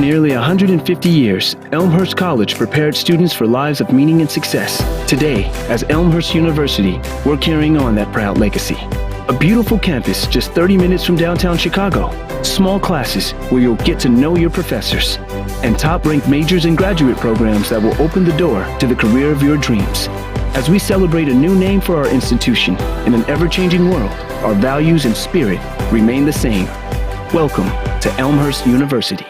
nearly 150 years, Elmhurst College prepared students for lives of meaning and success. Today, as Elmhurst University, we're carrying on that proud legacy. A beautiful campus just 30 minutes from downtown Chicago. Small classes where you'll get to know your professors. And top-ranked majors and graduate programs that will open the door to the career of your dreams. As we celebrate a new name for our institution in an ever-changing world, our values and spirit remain the same. Welcome to Elmhurst University.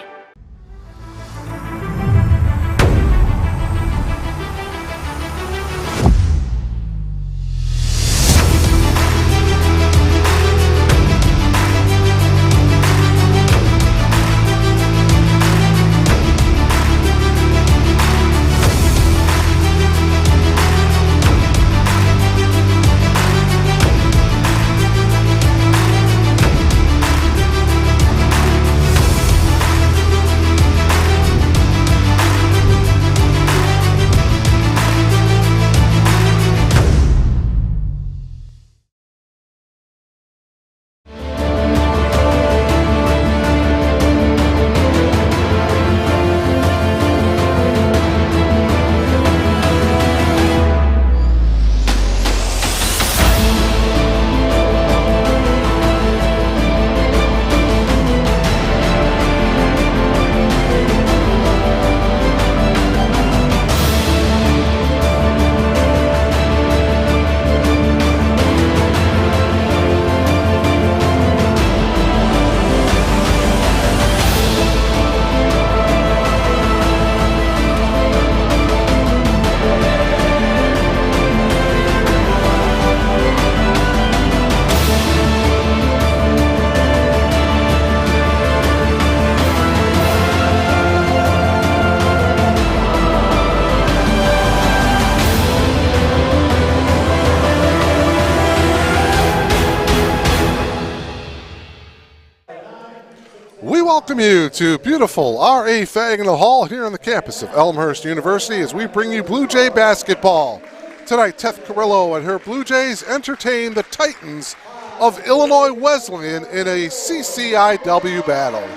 Welcome you to beautiful R.A. Fagnall Hall here on the campus of Elmhurst University as we bring you Blue Jay basketball. Tonight, Teth Carrillo and her Blue Jays entertain the Titans of Illinois Wesleyan in a CCIW battle.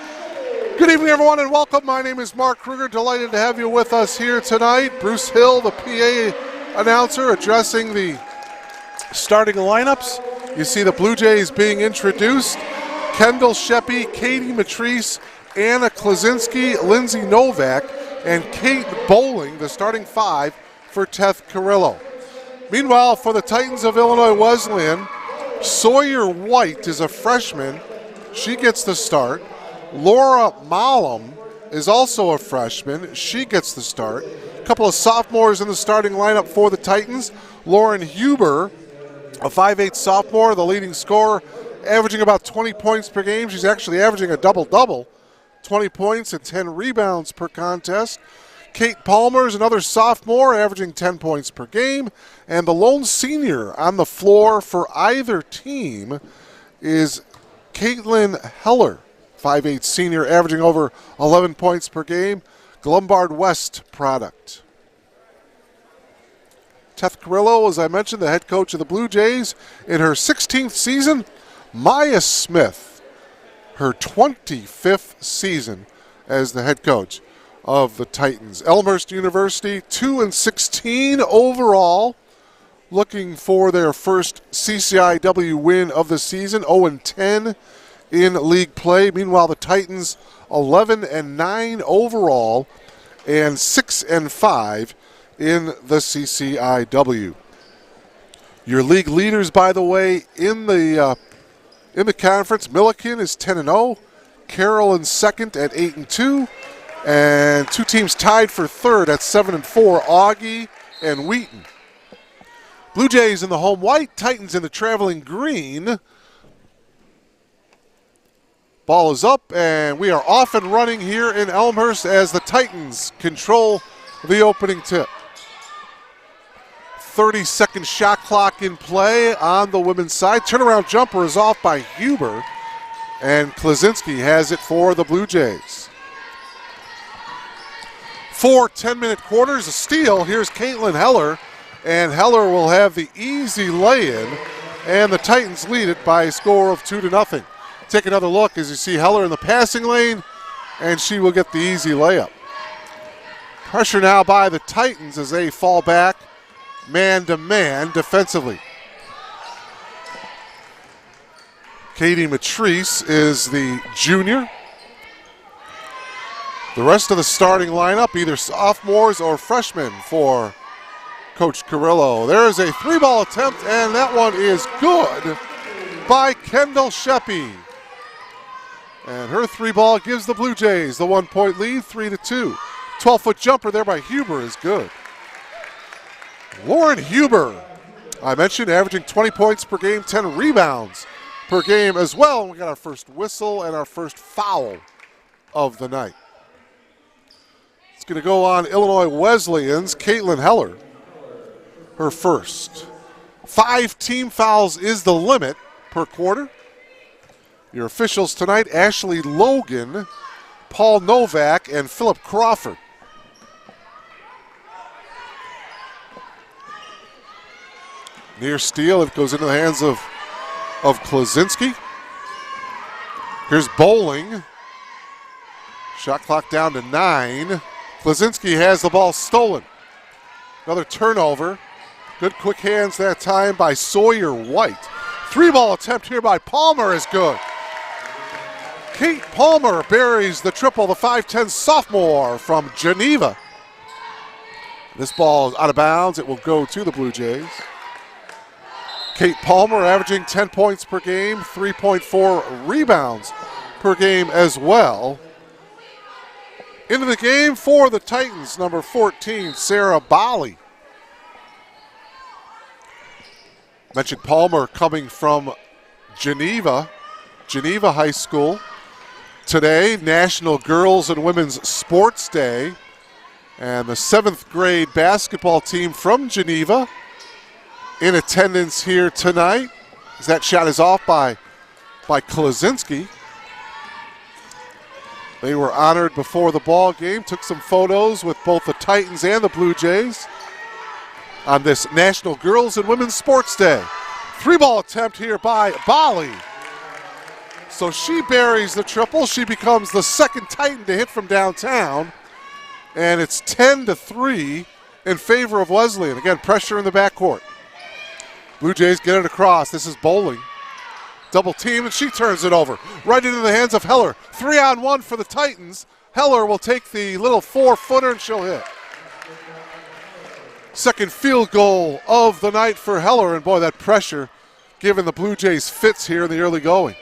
Good evening, everyone, and welcome. My name is Mark Kruger. Delighted to have you with us here tonight. Bruce Hill, the PA announcer, addressing the starting lineups. You see the Blue Jays being introduced. Kendall Sheppy, Katie Matrice, Anna Klaczynski, Lindsay Novak, and Kate Bowling, the starting five for Teth Carrillo. Meanwhile, for the Titans of Illinois Wesleyan, Sawyer White is a freshman. She gets the start. Laura Malum is also a freshman. She gets the start. A couple of sophomores in the starting lineup for the Titans. Lauren Huber, a 5'8" sophomore, the leading scorer, averaging about 20 points per game. She's actually averaging a double-double, 20 points and 10 rebounds per contest. Kate Palmer is another sophomore, averaging 10 points per game. And the lone senior on the floor for either team is Caitlin Heller, 5'8" senior, averaging over 11 points per game. Lombard West product. Teth Carrillo, as I mentioned, the head coach of the Blue Jays in her 16th season. Maya Smith, her 25th season as the head coach of the Titans. Elmhurst University, 2-16 overall, looking for their first CCIW win of the season, 0-10 in league play. Meanwhile, the Titans, 11-9 overall and 6-5 in the CCIW. Your league leaders, by the way, in the conference, Milliken is 10-0, Carroll in second at 8-2, and two teams tied for third at 7-4, Augie and Wheaton. Blue Jays in the home white, Titans in the traveling green. Ball is up, and we are off and running here in Elmhurst as the Titans control the opening tip. 30-second shot clock in play on the women's side. Turnaround jumper is off by Huber, and Klaczynski has it for the Blue Jays. 4 10-minute quarters, a steal. Here's Caitlin Heller, and Heller will have the easy lay-in, and the Titans lead it by a score of 2-0. Take another look as you see Heller in the passing lane, and she will get the easy layup. Pressure now by the Titans as they fall back man-to-man defensively. Katie Matrice is the junior. The rest of the starting lineup, either sophomores or freshmen for Coach Carrillo. There is a three-ball attempt, and that one is good by Kendall Sheppy. And her three ball gives the Blue Jays the 1-point lead, 3-2. 12-foot jumper there by Huber is good. Lauren Huber, I mentioned, averaging 20 points per game, 10 rebounds per game as well. And we got our first whistle and our first foul of the night. It's going to go on Illinois Wesleyan's Caitlin Heller, her first. 5 team fouls is the limit per quarter. Your officials tonight, Ashley Logan, Paul Novak, and Philip Crawford. Near steal, it goes into the hands of Klozinski. Here's Bowling. Shot clock down to 9. Klozinski has the ball stolen. Another turnover. Good quick hands that time by Sawyer White. Three-ball attempt here by Palmer is good. Kate Palmer buries the triple, the 5'10 sophomore from Geneva. This ball is out of bounds. It will go to the Blue Jays. Kate Palmer averaging 10 points per game, 3.4 rebounds per game as well. Into the game for the Titans, number 14, Sarah Bali. Mentioned Palmer coming from Geneva High School. Today, National Girls and Women's Sports Day. And the 7th grade basketball team from Geneva in attendance here tonight. As that shot is off by Klozinski. They were honored before the ball game, took some photos with both the Titans and the Blue Jays on this National Girls and Women's Sports Day. Three-ball attempt here by Bali. So she buries the triple. She becomes the second Titan to hit from downtown. And it's 10-3 in favor of Wesleyan. Again, pressure in the backcourt. Blue Jays get it across. This is Bowling. Double team, and she turns it over. Right into the hands of Heller. 3-on-1 for the Titans. Heller will take the little 4-footer, and she'll hit. Second field goal of the night for Heller, and boy, that pressure giving the Blue Jays fits here in the early going.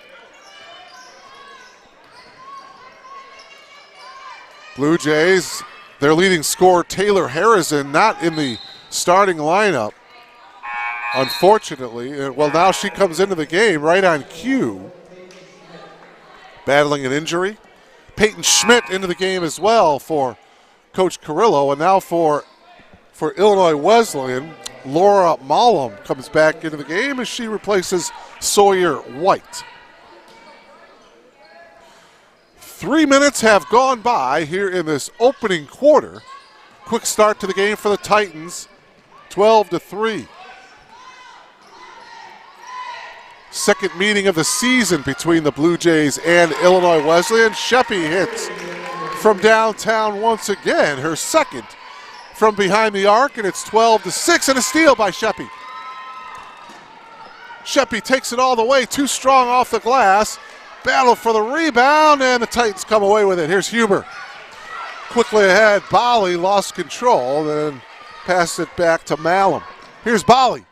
Blue Jays, their leading scorer, Taylor Harrison, not in the starting lineup, unfortunately. Well, now she comes into the game right on cue, battling an injury. Peyton Schmidt into the game as well for Coach Carrillo, and now for Illinois Wesleyan, Laura Mollum comes back into the game as she replaces Sawyer White. 3 minutes have gone by here in this opening quarter. Quick start to the game for the Titans, 12-3. Second meeting of the season between the Blue Jays and Illinois Wesleyan. Sheppy hits from downtown once again, her second from behind the arc, and it's 12-6, and a steal by Sheppy. Sheppy takes it all the way, too strong off the glass. Battle for the rebound, and the Titans come away with it. Here's Huber. Quickly ahead, Bali lost control, then passed it back to Malum. Here's Bali.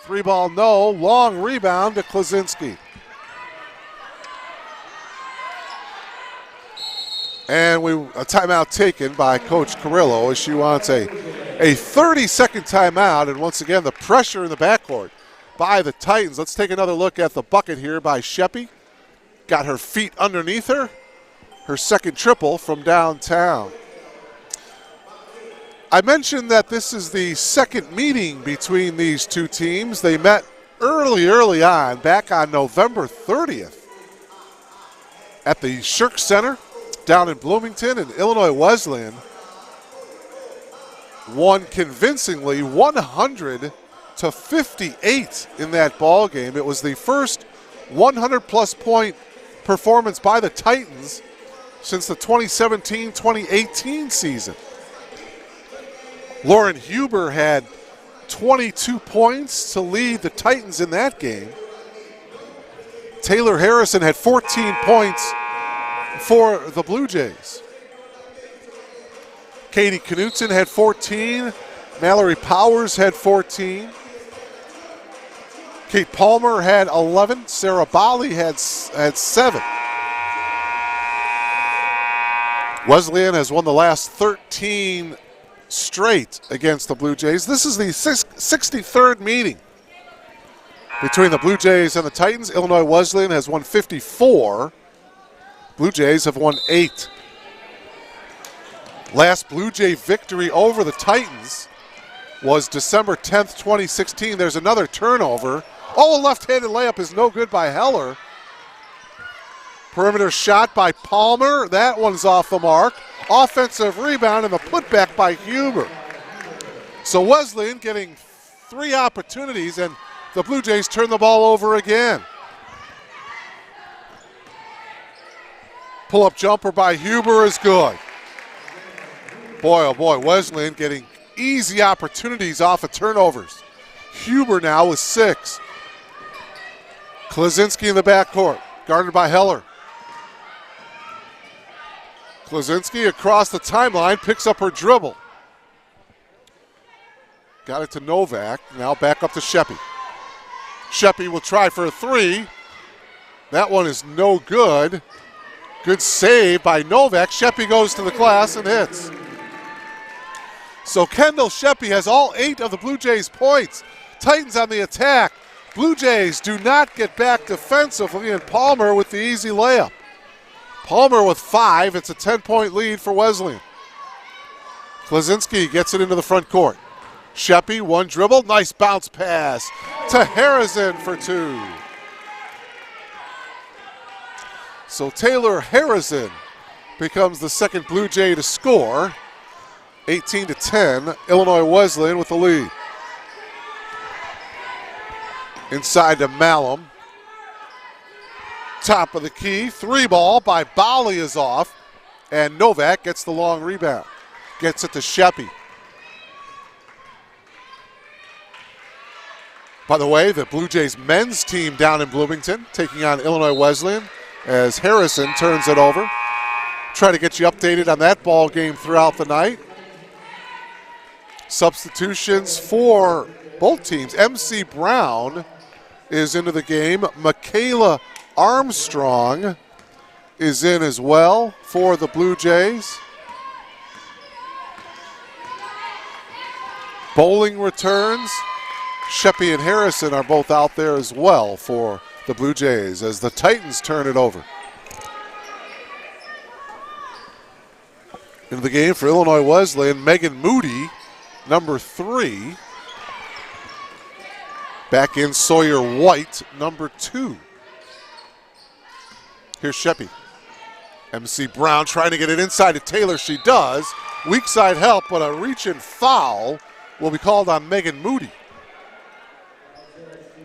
Three ball, no. Long rebound to Klozinski. And a timeout taken by Coach Carrillo as she wants a 30-second timeout. And once again, the pressure in the backcourt by the Titans. Let's take another look at the bucket here by Sheppy. Got her feet underneath her. Her second triple from downtown. I mentioned that this is the second meeting between these two teams. They met early on, back on November 30th at the Shirk Center down in Bloomington, and Illinois Wesleyan won convincingly 100-58 in that ball game. It was the first 100-plus point performance by the Titans since the 2017-2018 season. Lauren Huber had 22 points to lead the Titans in that game. Taylor Harrison had 14 points for the Blue Jays. Katie Knutson had 14. Mallory Powers had 14. Kate Palmer had 11. Sarah Bali had 7. Wesleyan has won the last 13 straight against the Blue Jays. This is the 63rd meeting between the Blue Jays and the Titans. Illinois Wesleyan has won 54. Blue Jays have won 8. Last Blue Jay victory over the Titans was December 10th, 2016. There's another turnover. Oh, a left-handed layup is no good by Heller. Perimeter shot by Palmer. That one's off the mark. Offensive rebound and the putback by Huber. So Wesleyan getting 3 opportunities, and the Blue Jays turn the ball over again. Pull-up jumper by Huber is good. Boy, oh boy, Wesleyan getting easy opportunities off of turnovers. Huber now with 6. Klaczynski in the backcourt, guarded by Heller. Klaczynski across the timeline, picks up her dribble. Got it to Novak, now back up to Sheppy. Sheppy will try for a 3. That one is no good. Good save by Novak. Sheppy goes to the glass and hits. So Kendall Sheppy has all 8 of the Blue Jays' points. Titans on the attack. Blue Jays do not get back defensively, and Palmer with the easy layup. Palmer with 5. It's a 10-point lead for Wesleyan. Klaczynski gets it into the front court. Sheppy, one dribble. Nice bounce pass to Harrison for 2. So Taylor Harrison becomes the second Blue Jay to score. 18-10, Illinois Wesleyan with the lead. Inside to Malum. Top of the key, 3 ball by Bali is off, and Novak gets the long rebound. Gets it to Sheppy. By the way, the Blue Jays men's team down in Bloomington taking on Illinois Wesleyan as Harrison turns it over. Try to get you updated on that ball game throughout the night. Substitutions for both teams. MC Brown is into the game. Michaela Armstrong is in as well for the Blue Jays. Bowling returns. Sheppy and Harrison are both out there as well for the Blue Jays as the Titans turn it over. Into the game for Illinois Wesleyan, Megan Moody, number 3. Back in Sawyer White, number 2. Here's Sheppy. MC Brown trying to get it inside to Taylor. She does. Weak side help, but a reach-in foul will be called on Megan Moody.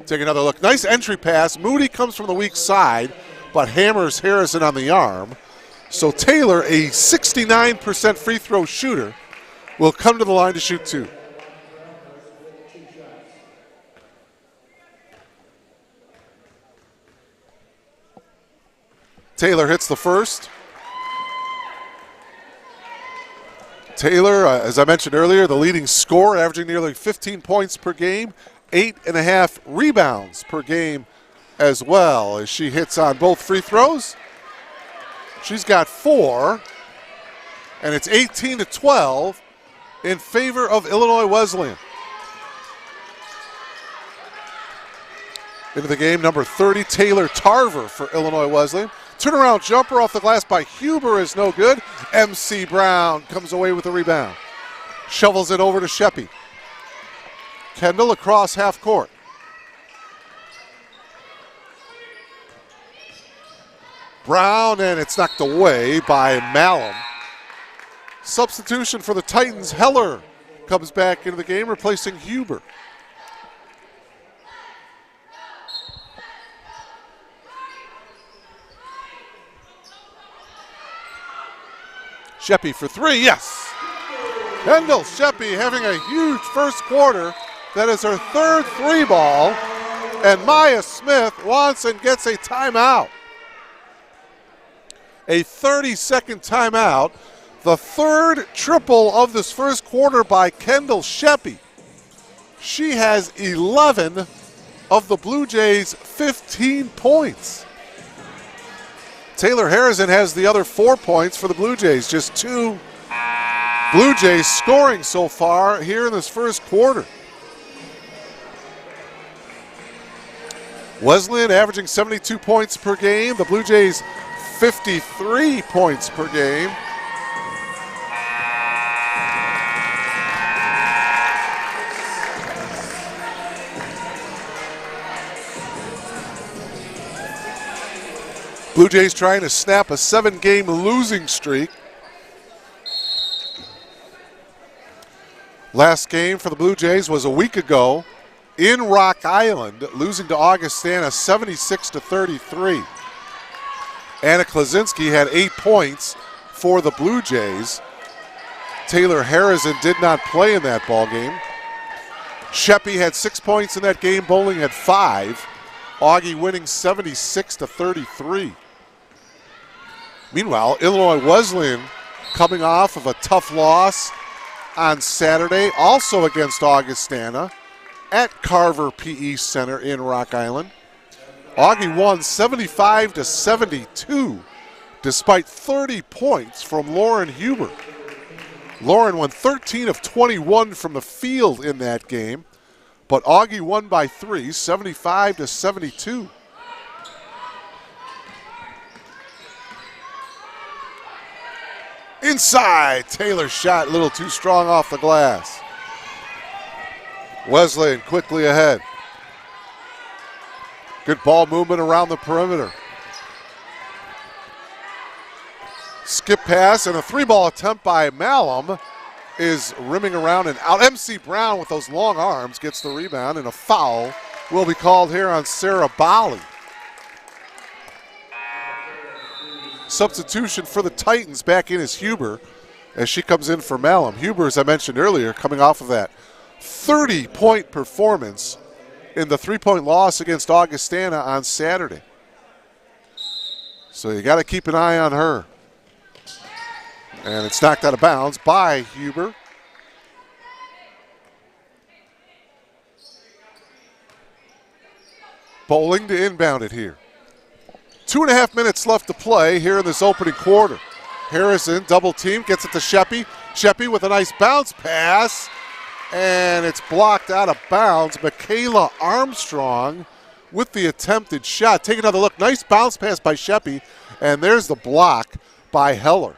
Take another look. Nice entry pass. Moody comes from the weak side, but hammers Harrison on the arm. So Taylor, a 69% free throw shooter, will come to the line to shoot 2. Taylor hits the first. Taylor, as I mentioned earlier, the leading scorer, averaging nearly 15 points per game, 8.5 rebounds per game as well, as she hits on both free throws. She's got 4, and it's 18-12 in favor of Illinois Wesleyan. Into the game, number 30, Taylor Tarver for Illinois Wesleyan. Turnaround jumper off the glass by Huber is no good. MC Brown comes away with the rebound. Shovels it over to Sheppy. Kendall across half court. Brown, and it's knocked away by Malum. Substitution for the Titans. Heller comes back into the game, replacing Huber. Sheppy for three, yes. Kendall Sheppy having a huge first quarter. That is her third three ball. And Maya Smith wants and gets a timeout. A 30-second timeout. The third triple of this first quarter by Kendall Sheppy. She has 11 of the Blue Jays' 15 points. Taylor Harrison has the other 4 points for the Blue Jays. Just 2 Blue Jays scoring so far here in this first quarter. Wesleyan averaging 72 points per game. The Blue Jays 53 points per game. Blue Jays trying to snap a 7-game losing streak. Last game for the Blue Jays was a week ago in Rock Island, losing to Augustana 76-33. Anna Klaczynski had 8 points for the Blue Jays. Taylor Harrison did not play in that ball game. Sheppy had 6 points in that game. Bowling had 5. Augie winning 76-33. Meanwhile, Illinois Wesleyan coming off of a tough loss on Saturday, also against Augustana at Carver PE Center in Rock Island. Augie won 75-72 despite 30 points from Lauren Huber. Lauren won 13 of 21 from the field in that game, but Augie won by 3, 75-72. Inside, Taylor's shot a little too strong off the glass. Wesleyan quickly ahead. Good ball movement around the perimeter. Skip pass and a 3-ball attempt by Malum is rimming around and out. MC Brown with those long arms gets the rebound, and a foul will be called here on Sarah Bali. Substitution for the Titans back in is Huber as she comes in for Malum. Huber, as I mentioned earlier, coming off of that 30-point performance in the 3-point loss against Augustana on Saturday. So you got to keep an eye on her. And it's knocked out of bounds by Huber. Bowling to inbound it here. 2.5 minutes left to play here in this opening quarter. Harrison, double team, gets it to Sheppy. Sheppy with a nice bounce pass, and it's blocked out of bounds. Michaela Armstrong with the attempted shot. Take another look. Nice bounce pass by Sheppy, and there's the block by Heller.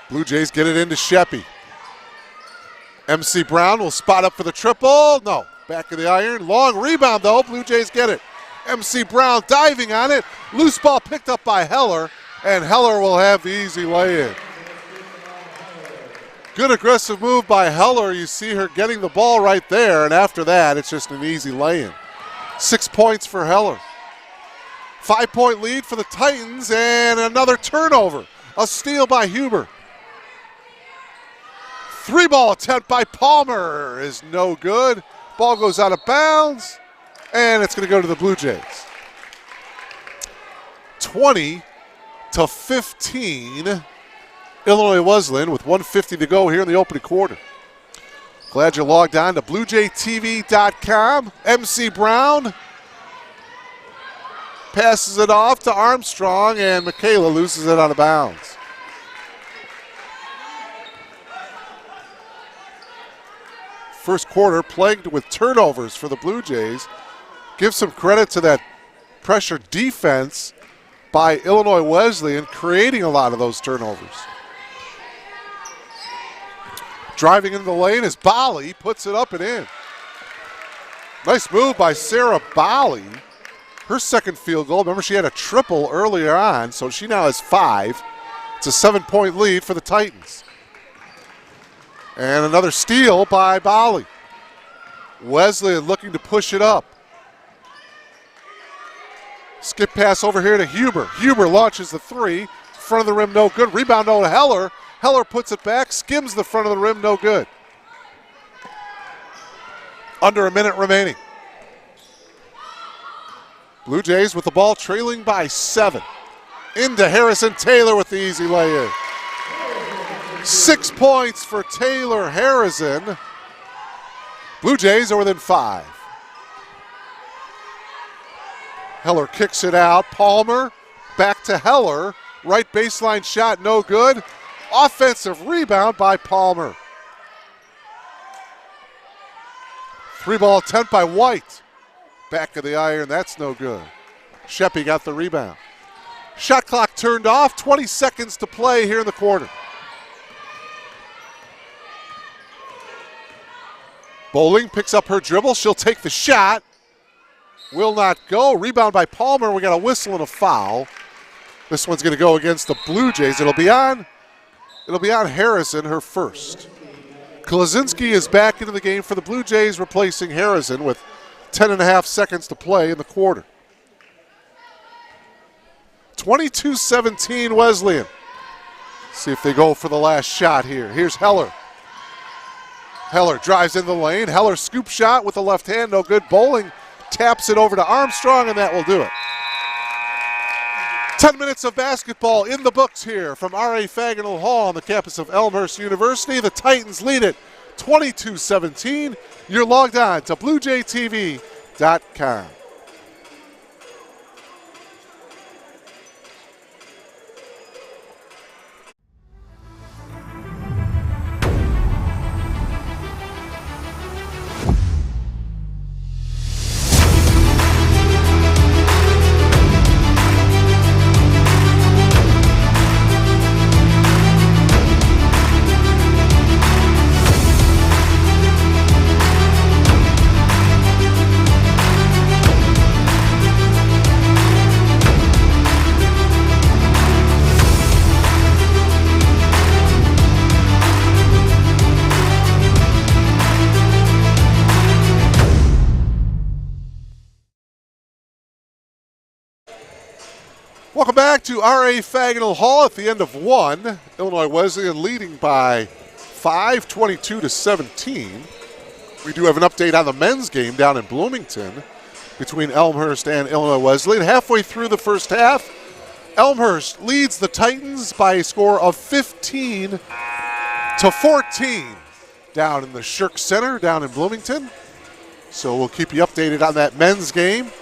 Blue Jays get it into Sheppy. MC Brown will spot up for the triple. No. Back of the iron. Long rebound, though. Blue Jays get it. MC Brown diving on it. Loose ball picked up by Heller, and Heller will have the easy lay-in. Good aggressive move by Heller. You see her getting the ball right there, and after that, it's just an easy lay-in. 6 points for Heller. 5-point lead for the Titans, and another turnover. A steal by Huber. 3-ball attempt by Palmer is no good. Ball goes out of bounds, and it's going to go to the Blue Jays. 20-15, Illinois Wesleyan with 1:50 to go here in the opening quarter. Glad you logged on to BlueJayTV.com. MC Brown passes it off to Armstrong, and Michaela loses it out of bounds. First quarter plagued with turnovers for the Blue Jays. Give some credit to that pressure defense by Illinois Wesleyan, creating a lot of those turnovers. Driving into the lane is Bali, puts it up and in. Nice move by Sarah Bali. Her second field goal. Remember, she had a triple earlier on, so she now has 5. It's a 7-point lead for the Titans. And another steal by Bali. Wesleyan looking to push it up. Skip pass over here to Huber. Huber launches the three. Front of the rim, no good. Rebound to Heller. Heller puts it back, skims the front of the rim, no good. Under a minute remaining. Blue Jays with the ball trailing by 7. Into Harrison Taylor with the easy lay-in. 6 points for Taylor Harrison. Blue Jays are within 5. Heller kicks it out. Palmer back to Heller. Right baseline shot, no good. Offensive rebound by Palmer. 3-ball attempt by White. Back of the iron, that's no good. Sheppy got the rebound. Shot clock turned off, 20 seconds to play here in the quarter. Bowling picks up her dribble, she'll take the shot. Will not go, rebound by Palmer, we got a whistle and a foul. This one's gonna go against the Blue Jays. It'll be on Harrison, her first. Klaczynski is back into the game for the Blue Jays, replacing Harrison with 10.5 seconds to play in the quarter. 22-17 Wesleyan. See if they go for the last shot here. Here's Heller. Heller drives in the lane. Heller scoop shot with the left hand, no good. Bowling taps it over to Armstrong, and that will do it. 10 minutes of basketball in the books here from R.A. Fagenal Hall on the campus of Elmhurst University. The Titans lead it 22-17. You're logged on to BlueJayTV.com. Welcome back to R.A. Fagenal Hall at the end of 1. Illinois Wesleyan leading by 5, 22-17. We do have an update on the men's game down in Bloomington between Elmhurst and Illinois Wesleyan. Halfway through the first half, Elmhurst leads the Titans by a score of 15-14 down in the Shirk Center down in Bloomington. So we'll keep you updated on that men's game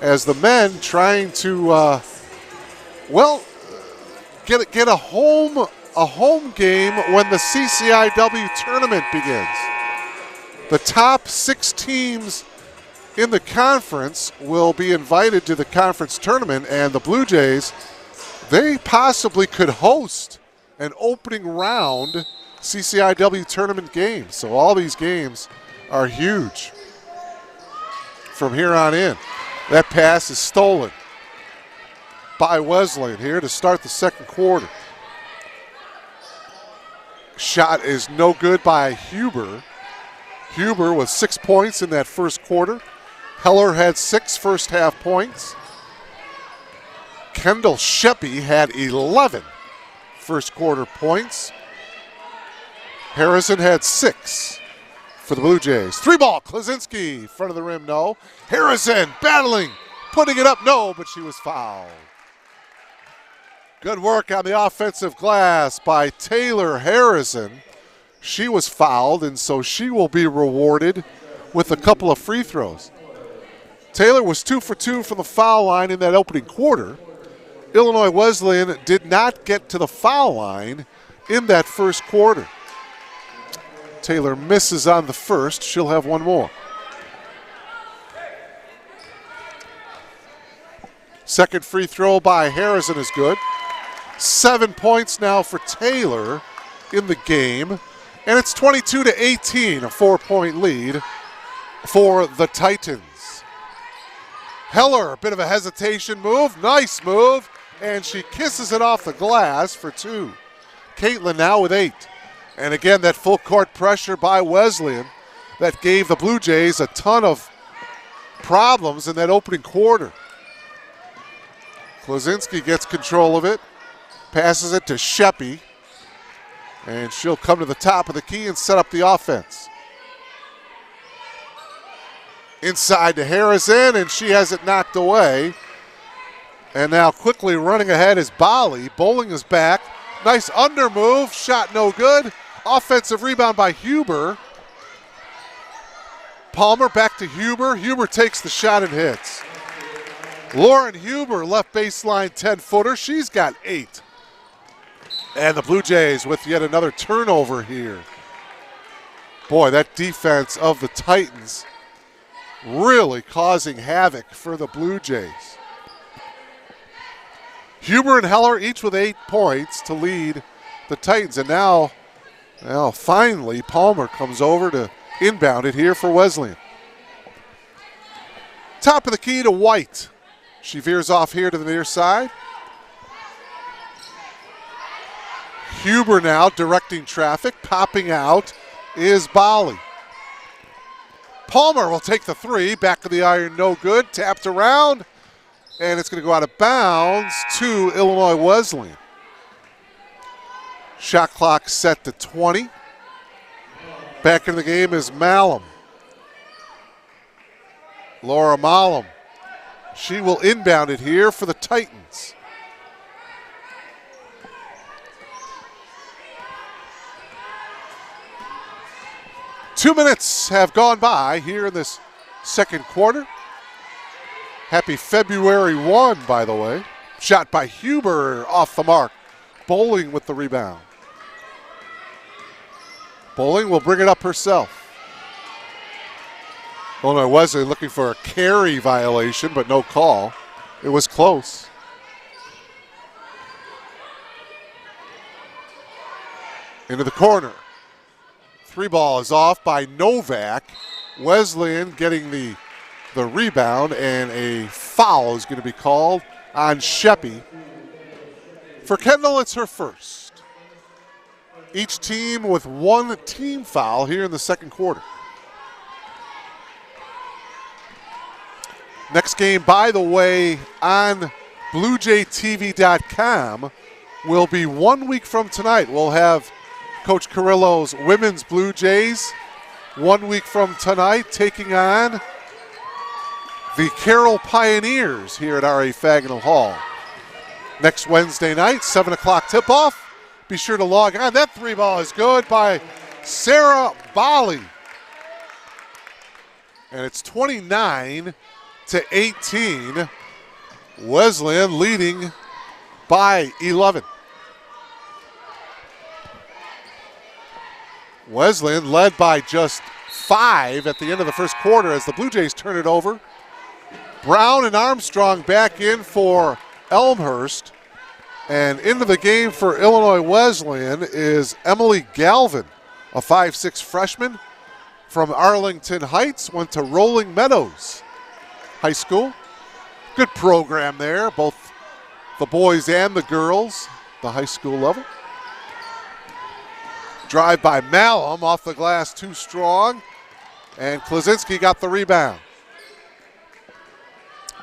as the men trying to get a home game when the CCIW tournament begins. The top 6 teams in the conference will be invited to the conference tournament, and the Blue Jays, they possibly could host an opening round CCIW tournament game. So all these games are huge from here on in. That pass is stolen by Wesleyan here to start the second quarter. Shot is no good by Huber. Huber with 6 points in that first quarter. Heller had 6 first half points. Kendall Sheppy had 11 first quarter points. Harrison had 6 for the Blue Jays. 3-ball, Klaczynski, front of the rim, no. Harrison battling, putting it up, no, but she was fouled. Good work on the offensive glass by Taylor Harrison. She was fouled, and so she will be rewarded with a couple of free throws. Taylor was 2 for 2 from the foul line in that opening quarter. Illinois Wesleyan did not get to the foul line in that first quarter. Taylor misses on the first. She'll have one more. Second free throw by Harrison is good. 7 points now for Taylor in the game. And it's 22-18, a 4-point lead for the Titans. Heller, a bit of a hesitation move. Nice move. And she kisses it off the glass for 2. Caitlin now with 8. And again, that full court pressure by Wesleyan that gave the Blue Jays a ton of problems in that opening quarter. Klaczynski gets control of it, passes it to Sheppy, and she'll come to the top of the key and set up the offense. Inside to Harrison, and she has it knocked away. And now quickly running ahead is Bali. Bowling is back. Nice under move, shot no good. Offensive rebound by Huber. Palmer back to Huber. Huber takes the shot and hits. Lauren Huber, left baseline 10-footer. She's got 8. And the Blue Jays with yet another turnover here. Boy, that defense of the Titans really causing havoc for the Blue Jays. Huber and Heller each with 8 points to lead the Titans. And now finally, Palmer comes over to inbound it here for Wesleyan. Top of the key to White. She veers off here to the near side. Huber now directing traffic. Popping out is Bali. Palmer will take the 3. Back of the iron, no good. Tapped around. And it's going to go out of bounds to Illinois Wesleyan. Shot clock set to 20. Back in the game is Malum. Laura Malum. She will inbound it here for the Titans. Two minutes have gone by here in this second quarter. Happy February 1, by the way. Shot by Huber off the mark. Bowling with the rebound. Bowling will bring it up herself. Illinois Wesleyan looking for a carry violation, but no call. It was close. Into the corner. 3 ball is off by Novak. Wesleyan getting the rebound, and a foul is going to be called on Sheppy. For Kendall, it's her first. Each team with 1 team foul here in the second quarter. Next game, by the way, on BlueJayTV.com will be 1 week from tonight. We'll have Coach Carrillo's women's Blue Jays 1 week from tonight taking on the Carroll Pioneers here at R.A. Fagnall Hall. Next Wednesday night, 7 o'clock tip-off. Be sure to log on. That 3 ball is good by Sarah Bali. And it's 29-18. Wesleyan leading by 11. Wesleyan led by just 5 at the end of the first quarter as the Blue Jays turn it over. Brown and Armstrong back in for Elmhurst. And into the game for Illinois Wesleyan is Emily Galvin, a 5'6" freshman from Arlington Heights, went to Rolling Meadows High School. Good program there, both the boys and the girls, the high school level. Drive by Malum, off the glass, too strong. And Klaczynski got the rebound.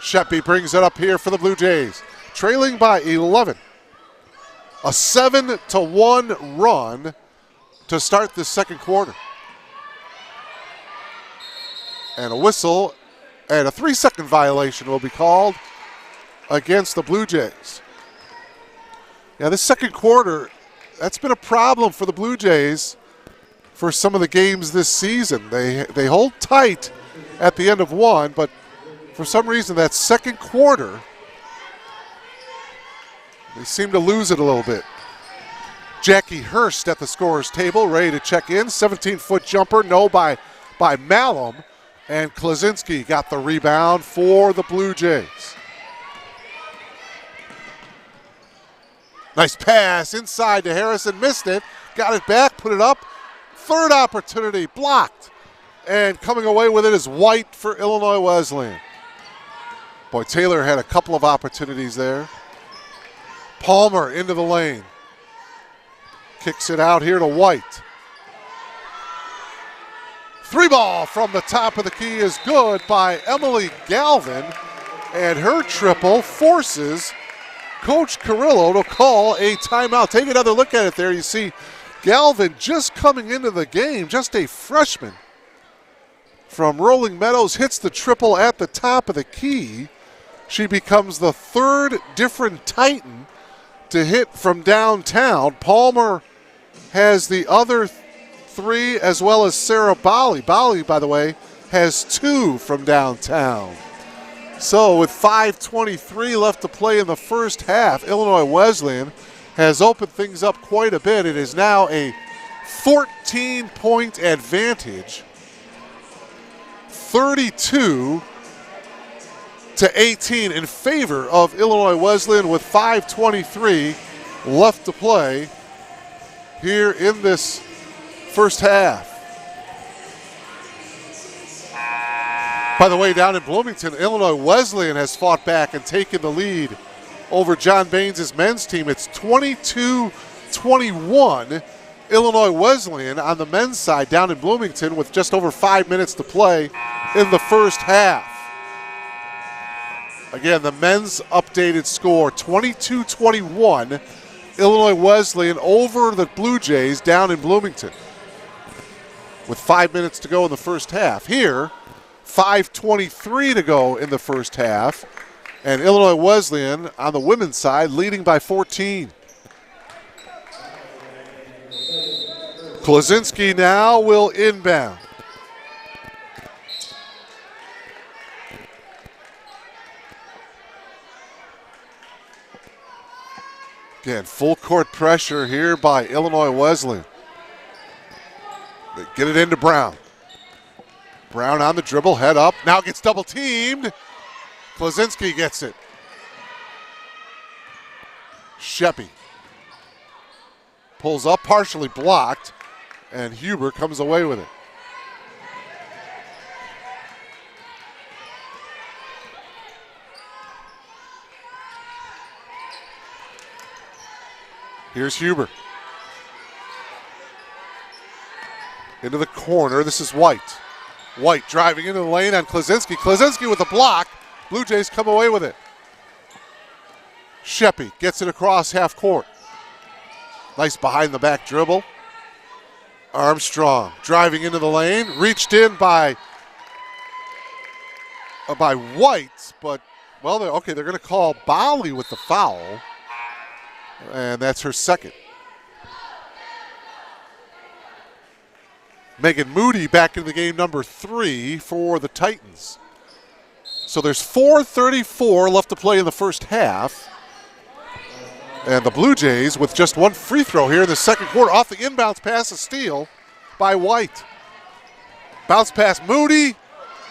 Sheppy brings it up here for the Blue Jays, trailing by 11. A 7-1 run to start this second quarter. And a whistle and a 3-second violation will be called against the Blue Jays. Yeah, this second quarter, that's been a problem for the Blue Jays for some of the games this season. They hold tight at the end of one, but for some reason that second quarter, they seem to lose it a little bit. Jackie Hurst at the scorer's table, ready to check in. 17-foot jumper, no by Malum. And Klaczynski got the rebound for the Blue Jays. Nice pass inside to Harrison, missed it. Got it back, put it up. Third opportunity, blocked. And coming away with it is White for Illinois Wesleyan. Boy, Taylor had a couple of opportunities there. Palmer into the lane. Kicks it out here to White. 3 ball from the top of the key is good by Emily Galvin. And her triple forces Coach Carrillo to call a timeout. Take another look at it there. You see Galvin just coming into the game, just a freshman from Rolling Meadows, hits the triple at the top of the key. She becomes the third different Titan to hit from downtown. Palmer has the other three, as well as Sarah Bali. Bali, by the way, has two from downtown. So with 5:23 left to play in the first half, Illinois Wesleyan has opened things up quite a bit. It is now a 14-point advantage, 32-18 in favor of Illinois Wesleyan with 5:23 left to play here in this first half. By the way, down in Bloomington, Illinois Wesleyan has fought back and taken the lead over John Baines' men's team. It's 22-21. Illinois Wesleyan on the men's side down in Bloomington with just over 5 minutes to play in the first half. Again, the men's updated score, 22-21. Illinois Wesleyan over the Blue Jays down in Bloomington with 5 minutes to go in the first half. Here, 5:23 to go in the first half, and Illinois Wesleyan on the women's side leading by 14. Klozinski now will inbound. Again, full court pressure here by Illinois Wesleyan. They get it into Brown. Brown on the dribble, head up, now gets double teamed. Klozinski gets it. Sheppy pulls up, partially blocked, and Huber comes away with it. Here's Huber. Into the corner, this is White. White driving into the lane on Klozinski. Klozinski with a block. Blue Jays come away with it. Sheppy gets it across half court. Nice behind the back dribble. Armstrong driving into the lane. Reached in by White, but, well, they're going to call Bali with the foul. And that's her second. Megan Moody back into the game, number 3 for the Titans. So there's 4:34 left to play in the first half. And the Blue Jays with just one free throw here in the second quarter. Off the inbounds pass, a steal by White. Bounce pass, Moody.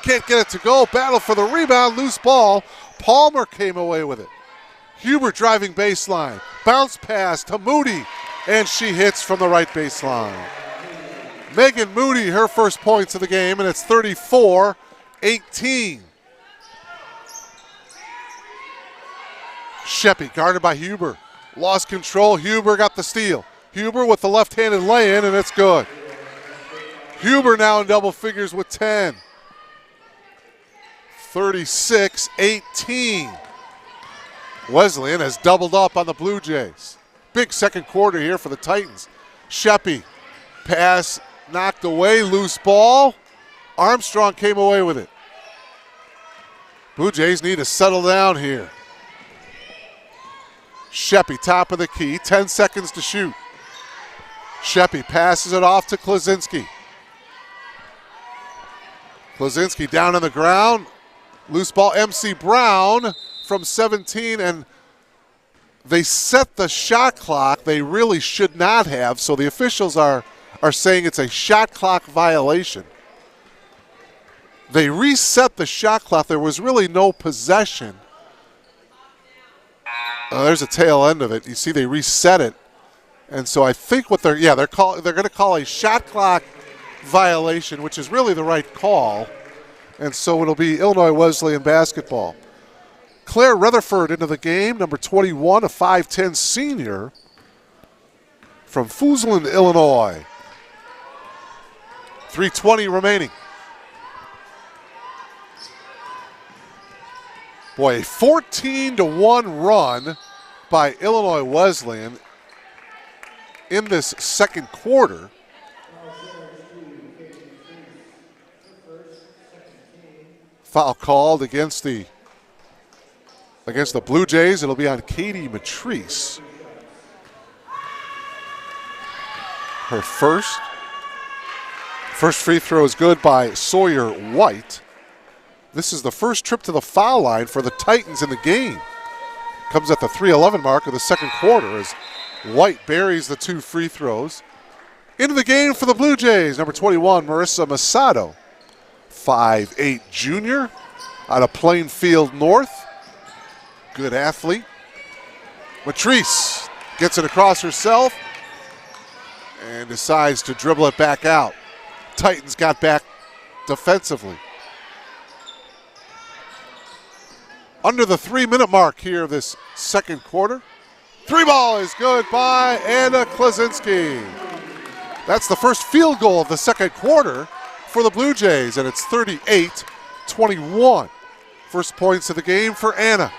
Can't get it to go. Battle for the rebound, loose ball. Palmer came away with it. Huber driving baseline. Bounce pass to Moody. And she hits from the right baseline. Megan Moody, her first points of the game, and it's 34-18. Sheppy guarded by Huber. Lost control. Huber got the steal. Huber with the left-handed lay-in, and it's good. Huber now in double figures with 10. 36-18. Wesleyan has doubled up on the Blue Jays. Big second quarter here for the Titans. Sheppy, pass knocked away, loose ball. Armstrong came away with it. Blue Jays need to settle down here. Sheppy, top of the key, 10 seconds to shoot. Sheppy passes it off to Klozinski. Klozinski down on the ground. Loose ball, MC Brown from 17, and they set the shot clock. They really should not have, so the officials are saying it's a shot clock violation. They reset the shot clock. There was really no possession. There's a tail end of it. You see they reset it. And so I think what they're going to call a shot clock violation, which is really the right call. And so it'll be Illinois Wesleyan basketball. Claire Rutherford into the game, number 21, a 5'10 senior from Foosland, Illinois. 3:20 remaining. Boy, a 14-1 run by Illinois Wesleyan in this second quarter. Foul called against the Blue Jays. It'll be on Katie Matrice. Her first free throw is good by Sawyer White. This is the first trip to the foul line for the Titans in the game. Comes at the 3:11 mark of the second quarter as White buries the 2 free throws. Into the game for the Blue Jays, number 21, Marissa Masato. 5'8" junior out of Plainfield North. Good athlete. Matrice gets it across herself and decides to dribble it back out. Titans got back defensively. Under the 3-minute mark here of this second quarter. 3-ball is good by Anna Klaczynski. That's the first field goal of the second quarter for the Blue Jays, and it's 38-21. First points of the game for Anna.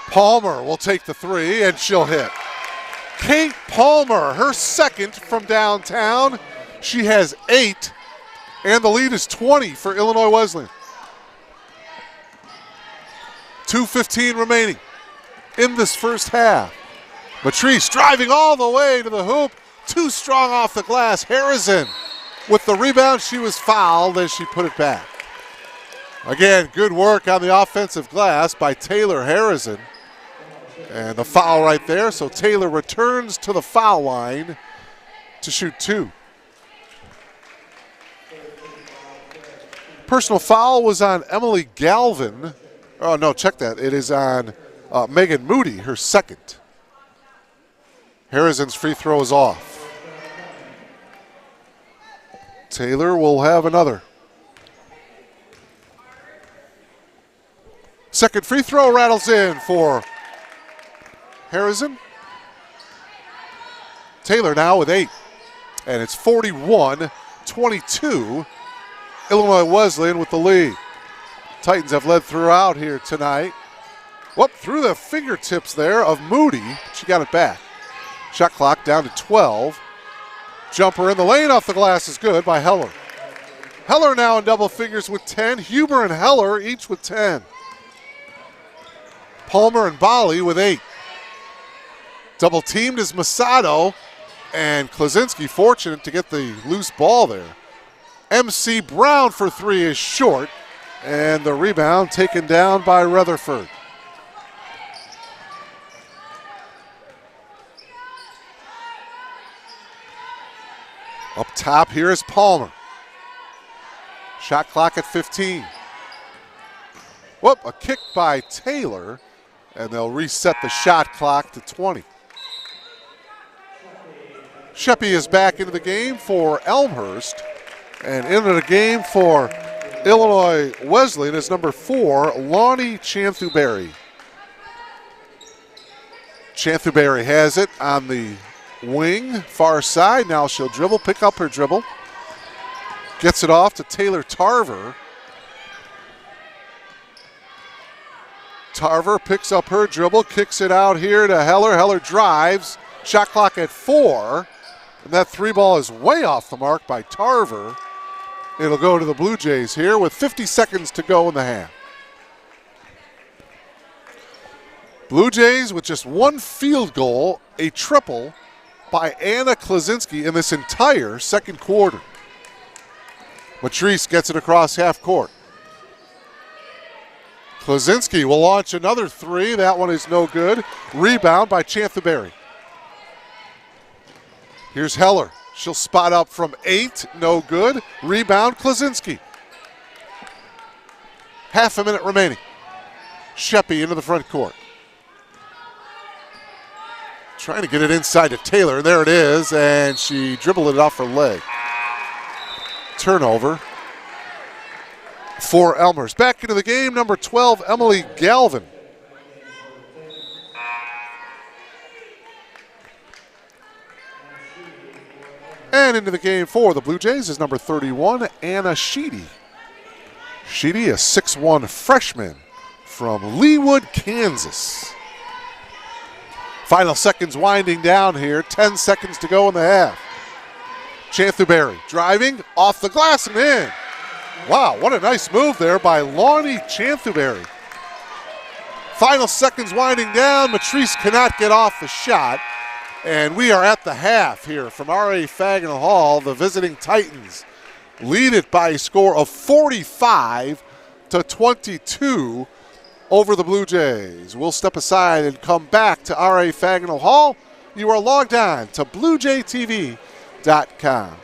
Palmer will take the 3, and she'll hit. Kate Palmer, her second from downtown. She has 8, and the lead is 20 for Illinois Wesleyan. 2:15 remaining in this first half. Matrice driving all the way to the hoop. Too strong off the glass. Harrison with the rebound. She was fouled as she put it back. Again, good work on the offensive glass by Taylor Harrison. And the foul right there. So Taylor returns to the foul line to shoot 2. Personal foul was on Emily Galvin. Oh, no, check that. It is on Megan Moody, her second. Harrison's free throw is off. Taylor will have another. Second free throw rattles in for Harrison. Taylor now with 8. And it's 41-22. Illinois Wesleyan with the lead. Titans have led throughout here tonight. Whoop, through the fingertips there of Moody. She got it back. Shot clock down to 12. Jumper in the lane off the glass is good by Heller. Heller now in double figures with 10. Huber and Heller each with 10. Palmer and Bali with 8. Double teamed is Masato, and Klaczynski fortunate to get the loose ball there. MC Brown for 3 is short. And the rebound taken down by Rutherford. Up top here is Palmer. Shot clock at 15. Whoop, a kick by Taylor, and they'll reset the shot clock to 20. Sheppy is back into the game for Elmhurst, and into the game for Illinois Wesleyan is number 4, Lonnie Chanthuberry. Chanthuberry has it on the wing, far side. Now she'll dribble, pick up her dribble. Gets it off to Taylor Tarver. Tarver picks up her dribble, kicks it out here to Heller. Heller drives. Shot clock at 4. And that 3-ball is way off the mark by Tarver. It'll go to the Blue Jays here with 50 seconds to go in the half. Blue Jays with just 1 field goal, a triple by Anna Klaczynski in this entire second quarter. Matrice gets it across half court. Klaczynski will launch another 3. That one is no good. Rebound by Chanthuberry. Here's Heller. She'll spot up from 8. No good. Rebound, Klaczynski. Half a minute remaining. Sheppy into the front court. Trying to get it inside to Taylor. There it is, and she dribbled it off her leg. Turnover for Elmhurst. Back into the game, number 12, Emily Galvin. And into the game for the Blue Jays is number 31, Anna Sheedy. Sheedy, a 6'1 freshman from Leawood, Kansas. Final seconds winding down here. 10 seconds to go in the half. Chanthuberry driving off the glass and in. Wow, what a nice move there by Lonnie Chanthuberry. Final seconds winding down. Matrice cannot get off the shot. And we are at the half here from R.A. Fagnall Hall. The visiting Titans lead it by a score of 45-22 over the Blue Jays. We'll step aside and come back to R.A. Fagnall Hall. You are logged on to BlueJayTV.com.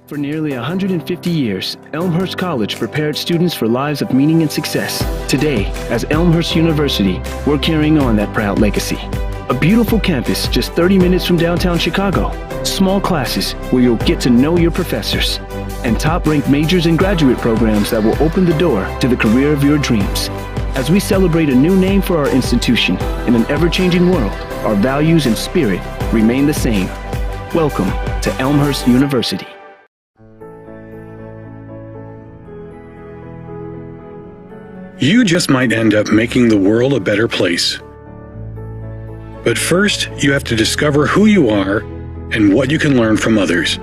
For nearly 150 years, Elmhurst College prepared students for lives of meaning and success. Today, as Elmhurst University, we're carrying on that proud legacy. A beautiful campus just 30 minutes from downtown Chicago. Small classes where you'll get to know your professors. And top-ranked majors and graduate programs that will open the door to the career of your dreams. As we celebrate a new name for our institution in an ever-changing world, our values and spirit remain the same. Welcome to Elmhurst University. You just might end up making the world a better place. But first, you have to discover who you are and what you can learn from others.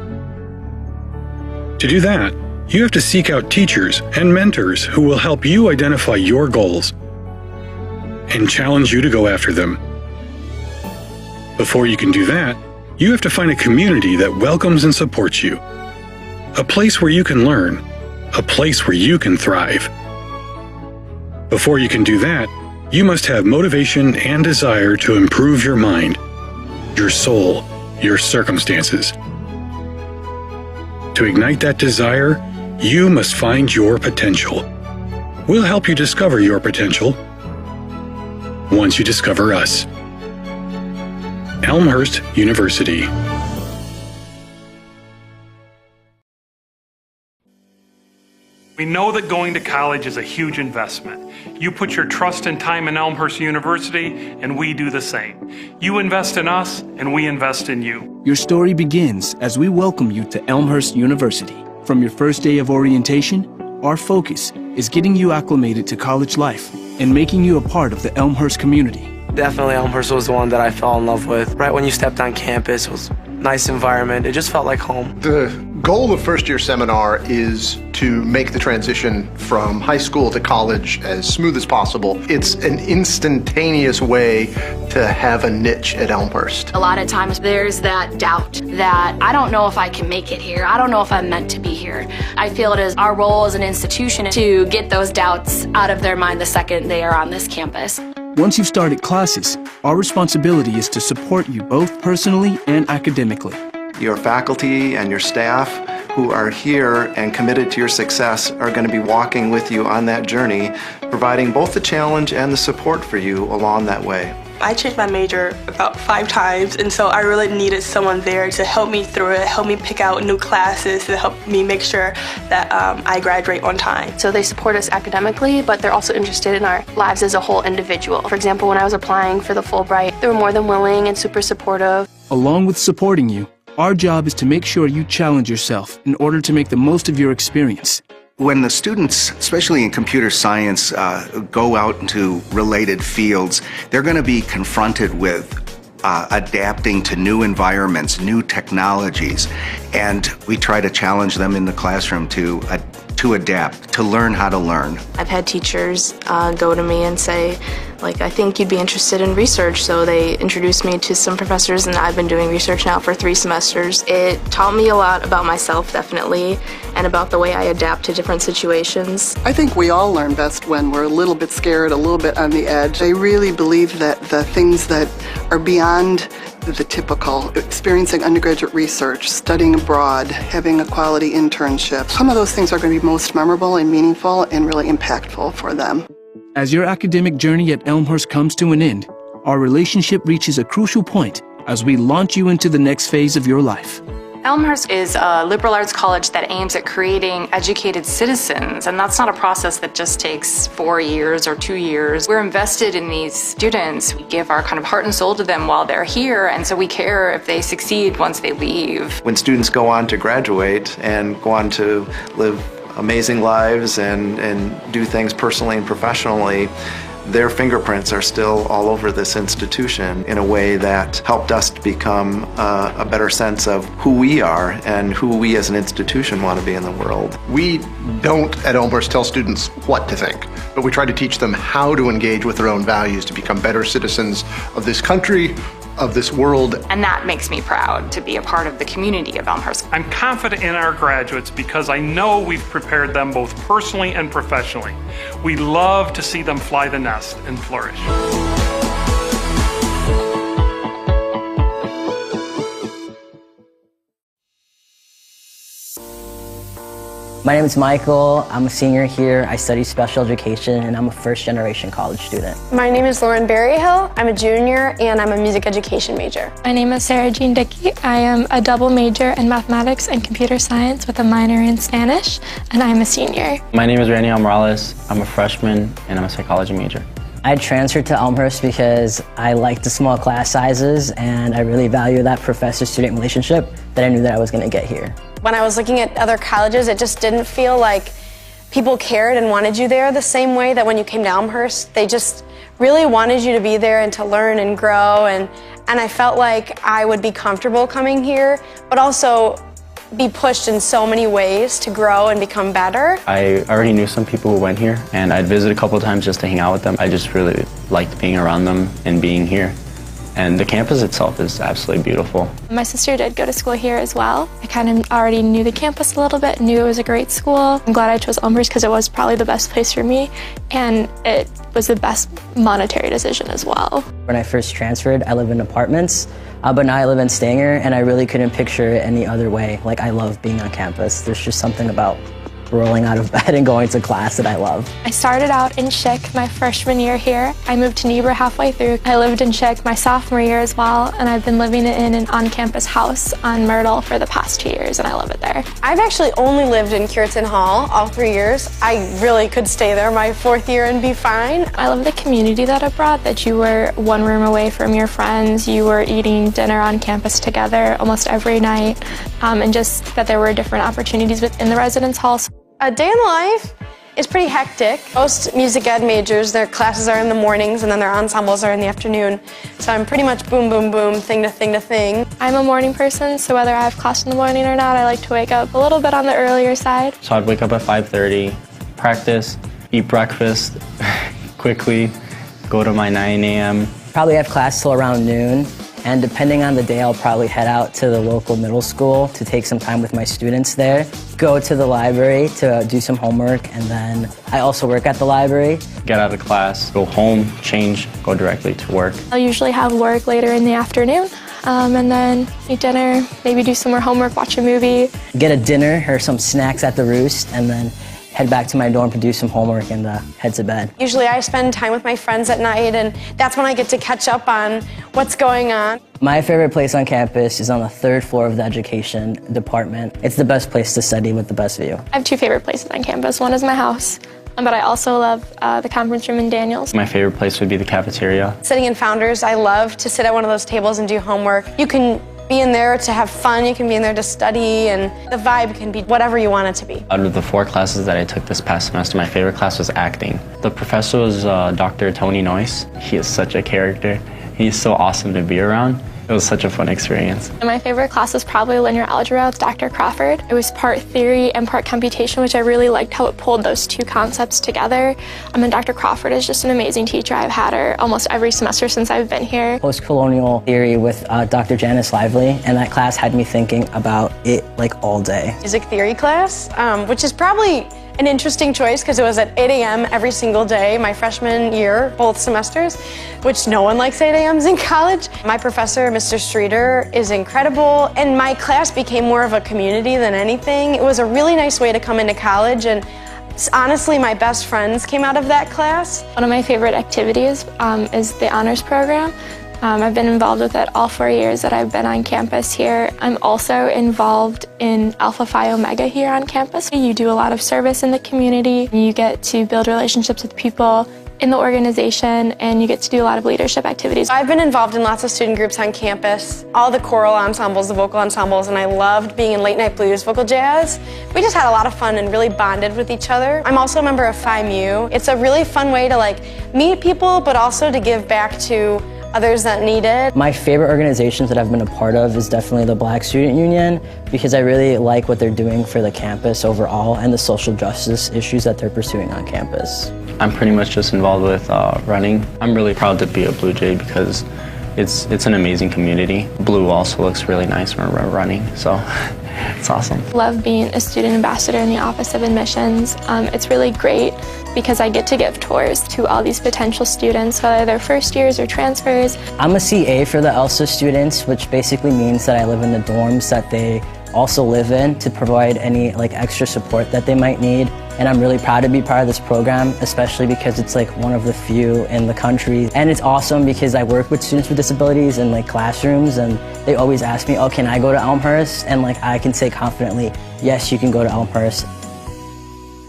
To do that, you have to seek out teachers and mentors who will help you identify your goals and challenge you to go after them. Before you can do that, you have to find a community that welcomes and supports you. A place where you can learn, a place where you can thrive. Before you can do that, you must have motivation and desire to improve your mind, your soul, your circumstances. To ignite that desire, you must find your potential. We'll help you discover your potential once you discover us. Elmhurst University. We know that going to college is a huge investment. You put your trust and time in Elmhurst University, and we do the same. You invest in us, and we invest in you. Your story begins as we welcome you to Elmhurst University. From your first day of orientation, our focus is getting you acclimated to college life and making you a part of the Elmhurst community. Definitely Elmhurst was the one that I fell in love with. Right when you stepped on campus, it was a nice environment. It just felt like home. The goal of first year seminar is to make the transition from high school to college as smooth as possible. It's an instantaneous way to have a niche at Elmhurst. A lot of times there's that doubt that I don't know if I can make it here. I don't know if I'm meant to be here. I feel it is our role as an institution to get those doubts out of their mind the second they are on this campus. Once you've started classes, our responsibility is to support you both personally and academically. Your faculty and your staff who are here and committed to your success are going to be walking with you on that journey, providing both the challenge and the support for you along that way. I changed my major about 5 times, and so I really needed someone there to help me through it, help me pick out new classes, to help me make sure that I graduate on time. So they support us academically, but they're also interested in our lives as a whole individual. For example, when I was applying for the Fulbright, they were more than willing and super supportive. Along with supporting you, our job is to make sure you challenge yourself in order to make the most of your experience. When the students, especially in computer science, go out into related fields, they're going to be confronted with adapting to new environments, new technologies, and we try to challenge them in the classroom to adapt, to learn how to learn. I've had teachers go to me and say, I think you'd be interested in research, so they introduced me to some professors, and I've been doing research now for 3 semesters. It taught me a lot about myself, definitely, and about the way I adapt to different situations. I think we all learn best when we're a little bit scared, a little bit on the edge. I really believe that the things that are beyond the typical, experiencing undergraduate research, studying abroad, having a quality internship, some of those things are going to be most memorable and meaningful and really impactful for them. As your academic journey at Elmhurst comes to an end, our relationship reaches a crucial point as we launch you into the next phase of your life. Elmhurst is a liberal arts college that aims at creating educated citizens, and that's not a process that just takes 4 years or 2 years. We're invested in these students. We give our kind of heart and soul to them while they're here, and so we care if they succeed once they leave. When students go on to graduate and go on to live amazing lives and do things personally and professionally, their fingerprints are still all over this institution in a way that helped us to become a better sense of who we are and who we as an institution want to be in the world. We don't at Elmhurst tell students what to think, but we try to teach them how to engage with their own values to become better citizens of this country, of this world. And that makes me proud to be a part of the community of Elmhurst. I'm confident in our graduates because I know we've prepared them both personally and professionally. We love to see them fly the nest and flourish. My name is Michael. I'm a senior here. I study special education and I'm a first-generation college student. My name is Lauren Berryhill. I'm a junior and I'm a music education major. My name is Sarah Jean Dickey. I am a double major in mathematics and computer science with a minor in Spanish, and I'm a senior. My name is Randy Morales. I'm a freshman and I'm a psychology major. I transferred to Elmhurst because I like the small class sizes and I really value that professor-student relationship that I knew that I was going to get here. When I was looking at other colleges, it just didn't feel like people cared and wanted you there the same way that when you came to Elmhurst. They just really wanted you to be there and to learn and grow, and I felt like I would be comfortable coming here, but also be pushed in so many ways to grow and become better. I already knew some people who went here, and I'd visit a couple of times just to hang out with them. I just really liked being around them and being here. And the campus itself is absolutely beautiful. My sister did go to school here as well. I kind of already knew the campus a little bit, knew it was a great school. I'm glad I chose Elmhurst because it was probably the best place for me, and it was the best monetary decision as well. When I first transferred, I lived in apartments, but now I live in Stanger, and I really couldn't picture it any other way. Like, I love being on campus. There's just something about rolling out of bed and going to class that I love. I started out in Chick my freshman year here. I moved to Niebuhr halfway through. I lived in Chick my sophomore year as well, and I've been living in an on-campus house on Myrtle for the past 2 years, and I love it there. I've actually only lived in Cureton Hall all 3 years. I really could stay there my 4th year and be fine. I love the community that it brought, that you were one room away from your friends, you were eating dinner on campus together almost every night, and just that there were different opportunities within the residence halls. A day in the life is pretty hectic. Most music ed majors, their classes are in the mornings and then their ensembles are in the afternoon. So I'm pretty much boom, boom, boom, thing to thing to thing. I'm a morning person, so whether I have class in the morning or not, I like to wake up a little bit on the earlier side. So I'd wake up at 5:30, practice, eat breakfast quickly, go to my 9 a.m. Probably have class till around noon, and depending on the day, I'll probably head out to the local middle school to take some time with my students there, go to the library to do some homework, and then I also work at the library. Get out of class, go home, change, go directly to work. I'll usually have work later in the afternoon, and then eat dinner, maybe do some more homework, watch a movie. Get a dinner or some snacks at the Roost, and then head back to my dorm to do some homework and head to bed. Usually I spend time with my friends at night, and that's when I get to catch up on what's going on. My favorite place on campus is on the 3rd floor of the education department. It's the best place to study with the best view. I have 2 favorite places on campus. One is my house, but I also love the conference room in Daniels. My favorite place would be the cafeteria. Sitting in Founders, I love to sit at one of those tables and do homework. You can be in there to have fun, you can be in there to study, and the vibe can be whatever you want it to be. Out of the 4 classes that I took this past semester, my favorite class was acting. The professor was Dr. Tony Noyce. He is such a character. He's so awesome to be around. It was such a fun experience. And my favorite class was probably linear algebra with Dr. Crawford. It was part theory and part computation, which I really liked how it pulled those 2 concepts together. And Dr. Crawford is just an amazing teacher. I've had her almost every semester since I've been here. Post-colonial theory with Dr. Janice Lively, and that class had me thinking about it like all day. Music theory class, which is probably an interesting choice because it was at 8 a.m. every single day, my freshman year, both semesters, which no one likes 8 a.m.s in college. My professor, Mr. Streeter, is incredible, and my class became more of a community than anything. It was a really nice way to come into college, and honestly, my best friends came out of that class. One of my favorite activities is the honors program. I've been involved with it all 4 years that I've been on campus here. I'm also involved in Alpha Phi Omega here on campus. You do a lot of service in the community. You get to build relationships with people in the organization, and you get to do a lot of leadership activities. I've been involved in lots of student groups on campus, all the choral ensembles, the vocal ensembles, and I loved being in late night blues, vocal jazz. We just had a lot of fun and really bonded with each other. I'm also a member of Phi Mu. It's a really fun way to meet people, but also to give back to others that need it. My favorite organizations that I've been a part of is definitely the Black Student Union, because I really like what they're doing for the campus overall and the social justice issues that they're pursuing on campus. I'm pretty much just involved with running. I'm really proud to be a Blue Jay because it's an amazing community. Blue also looks really nice when we're running, so it's awesome. Love being a student ambassador in the Office of Admissions. It's really great because I get to give tours to all these potential students, whether they're first years or transfers. I'm a CA for the ELSA students, which basically means that I live in the dorms that they also live in to provide any extra support that they might need. And I'm really proud to be part of this program, especially because it's one of the few in the country. And it's awesome because I work with students with disabilities in classrooms, and they always ask me, oh, can I go to Elmhurst? And I can say confidently, yes, you can go to Elmhurst.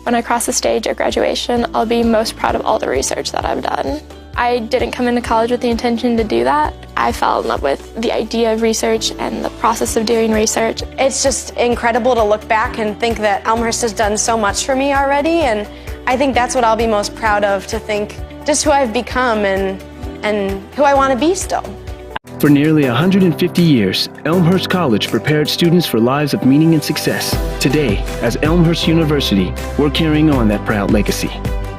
When I cross the stage at graduation, I'll be most proud of all the research that I've done. I didn't come into college with the intention to do that. I fell in love with the idea of research and the process of doing research. It's just incredible to look back and think that Elmhurst has done so much for me already, and I think that's what I'll be most proud of, to think just who I've become and who I want to be still. For nearly 150 years, Elmhurst College prepared students for lives of meaning and success. Today, as Elmhurst University, we're carrying on that proud legacy.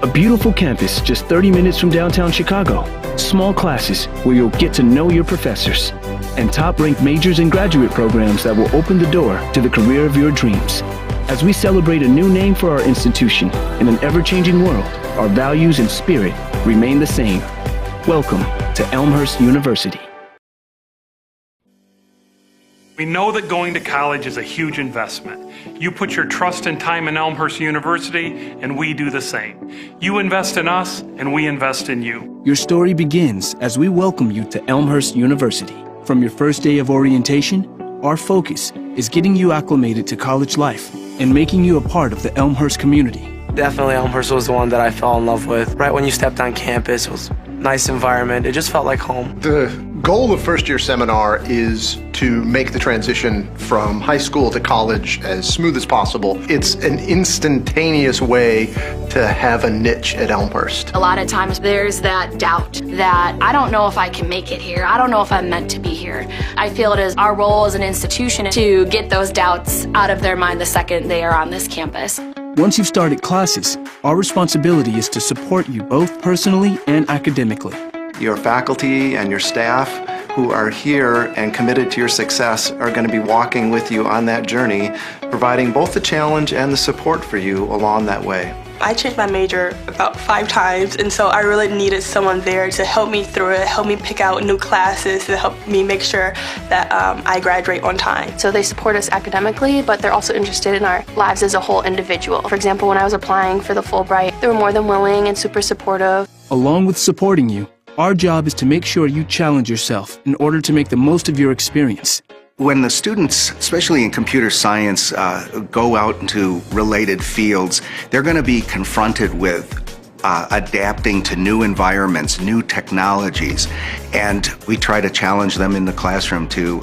A beautiful campus just 30 minutes from downtown Chicago. Small classes where you'll get to know your professors. And top-ranked majors and graduate programs that will open the door to the career of your dreams. As we celebrate a new name for our institution in an ever-changing world, our values and spirit remain the same. Welcome to Elmhurst University. We know that going to college is a huge investment. You put your trust and time in Elmhurst University, and we do the same. You invest in us, and we invest in you. Your story begins as we welcome you to Elmhurst University. From your first day of orientation, our focus is getting you acclimated to college life and making you a part of the Elmhurst community. Definitely Elmhurst was the one that I fell in love with. Right when you stepped on campus, it was a nice environment. It just felt like home. The goal of first year seminar is to make the transition from high school to college as smooth as possible. It's an instantaneous way to have a niche at Elmhurst. A lot of times there's that doubt that I don't know if I can make it here. I don't know if I'm meant to be here. I feel it is our role as an institution to get those doubts out of their mind the second they are on this campus. Once you've started classes, our responsibility is to support you both personally and academically. Your faculty and your staff who are here and committed to your success are going to be walking with you on that journey, providing both the challenge and the support for you along that way. I changed my major about 5 times, and so I really needed someone there to help me through it, help me pick out new classes, to help me make sure that I graduate on time. So they support us academically, but they're also interested in our lives as a whole individual. For example, when I was applying for the Fulbright, they were more than willing and super supportive. Along with supporting you, our job is to make sure you challenge yourself in order to make the most of your experience. When the students, especially in computer science, go out into related fields, they're going to be confronted with adapting to new environments, new technologies, and we try to challenge them in the classroom to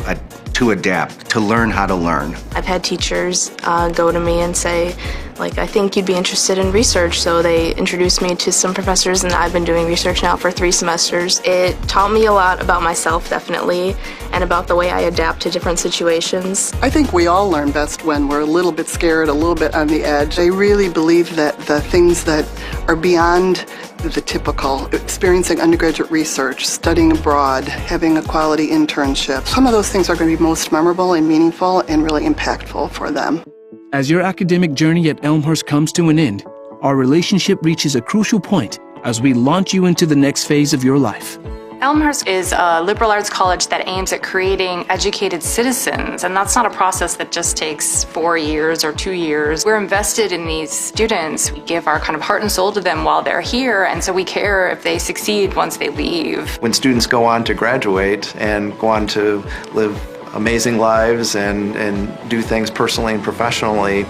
adapt, to learn how to learn. I've had teachers go to me and say, I think you'd be interested in research, so they introduced me to some professors, and I've been doing research now for 3 semesters. It taught me a lot about myself, definitely, and about the way I adapt to different situations. I think we all learn best when we're a little bit scared, a little bit on the edge. I really believe that the things that are beyond the typical, experiencing undergraduate research, studying abroad, having a quality internship, some of those things are going to be most memorable and meaningful and really impactful for them. As your academic journey at Elmhurst comes to an end, our relationship reaches a crucial point as we launch you into the next phase of your life. Elmhurst is a liberal arts college that aims at creating educated citizens, and that's not a process that just takes 4 years or 2 years. We're invested in these students. We give our kind of heart and soul to them while they're here, and so we care if they succeed once they leave. When students go on to graduate and go on to live amazing lives and do things personally and professionally,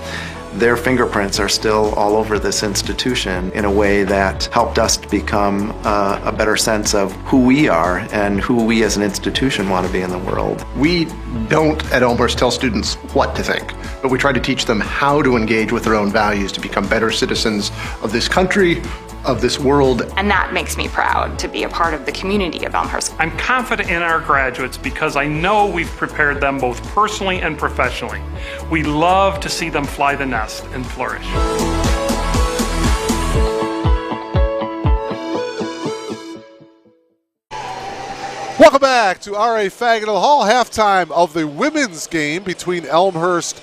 their fingerprints are still all over this institution in a way that helped us to become a better sense of who we are and who we as an institution want to be in the world. We don't at Elmhurst tell students what to think, but we try to teach them how to engage with their own values to become better citizens of this country, of this world. And that makes me proud to be a part of the community of Elmhurst. I'm confident in our graduates because I know we've prepared them both personally and professionally. We love to see them fly the nest and flourish. Welcome back to R.A. Fagenal Hall, halftime of the women's game between Elmhurst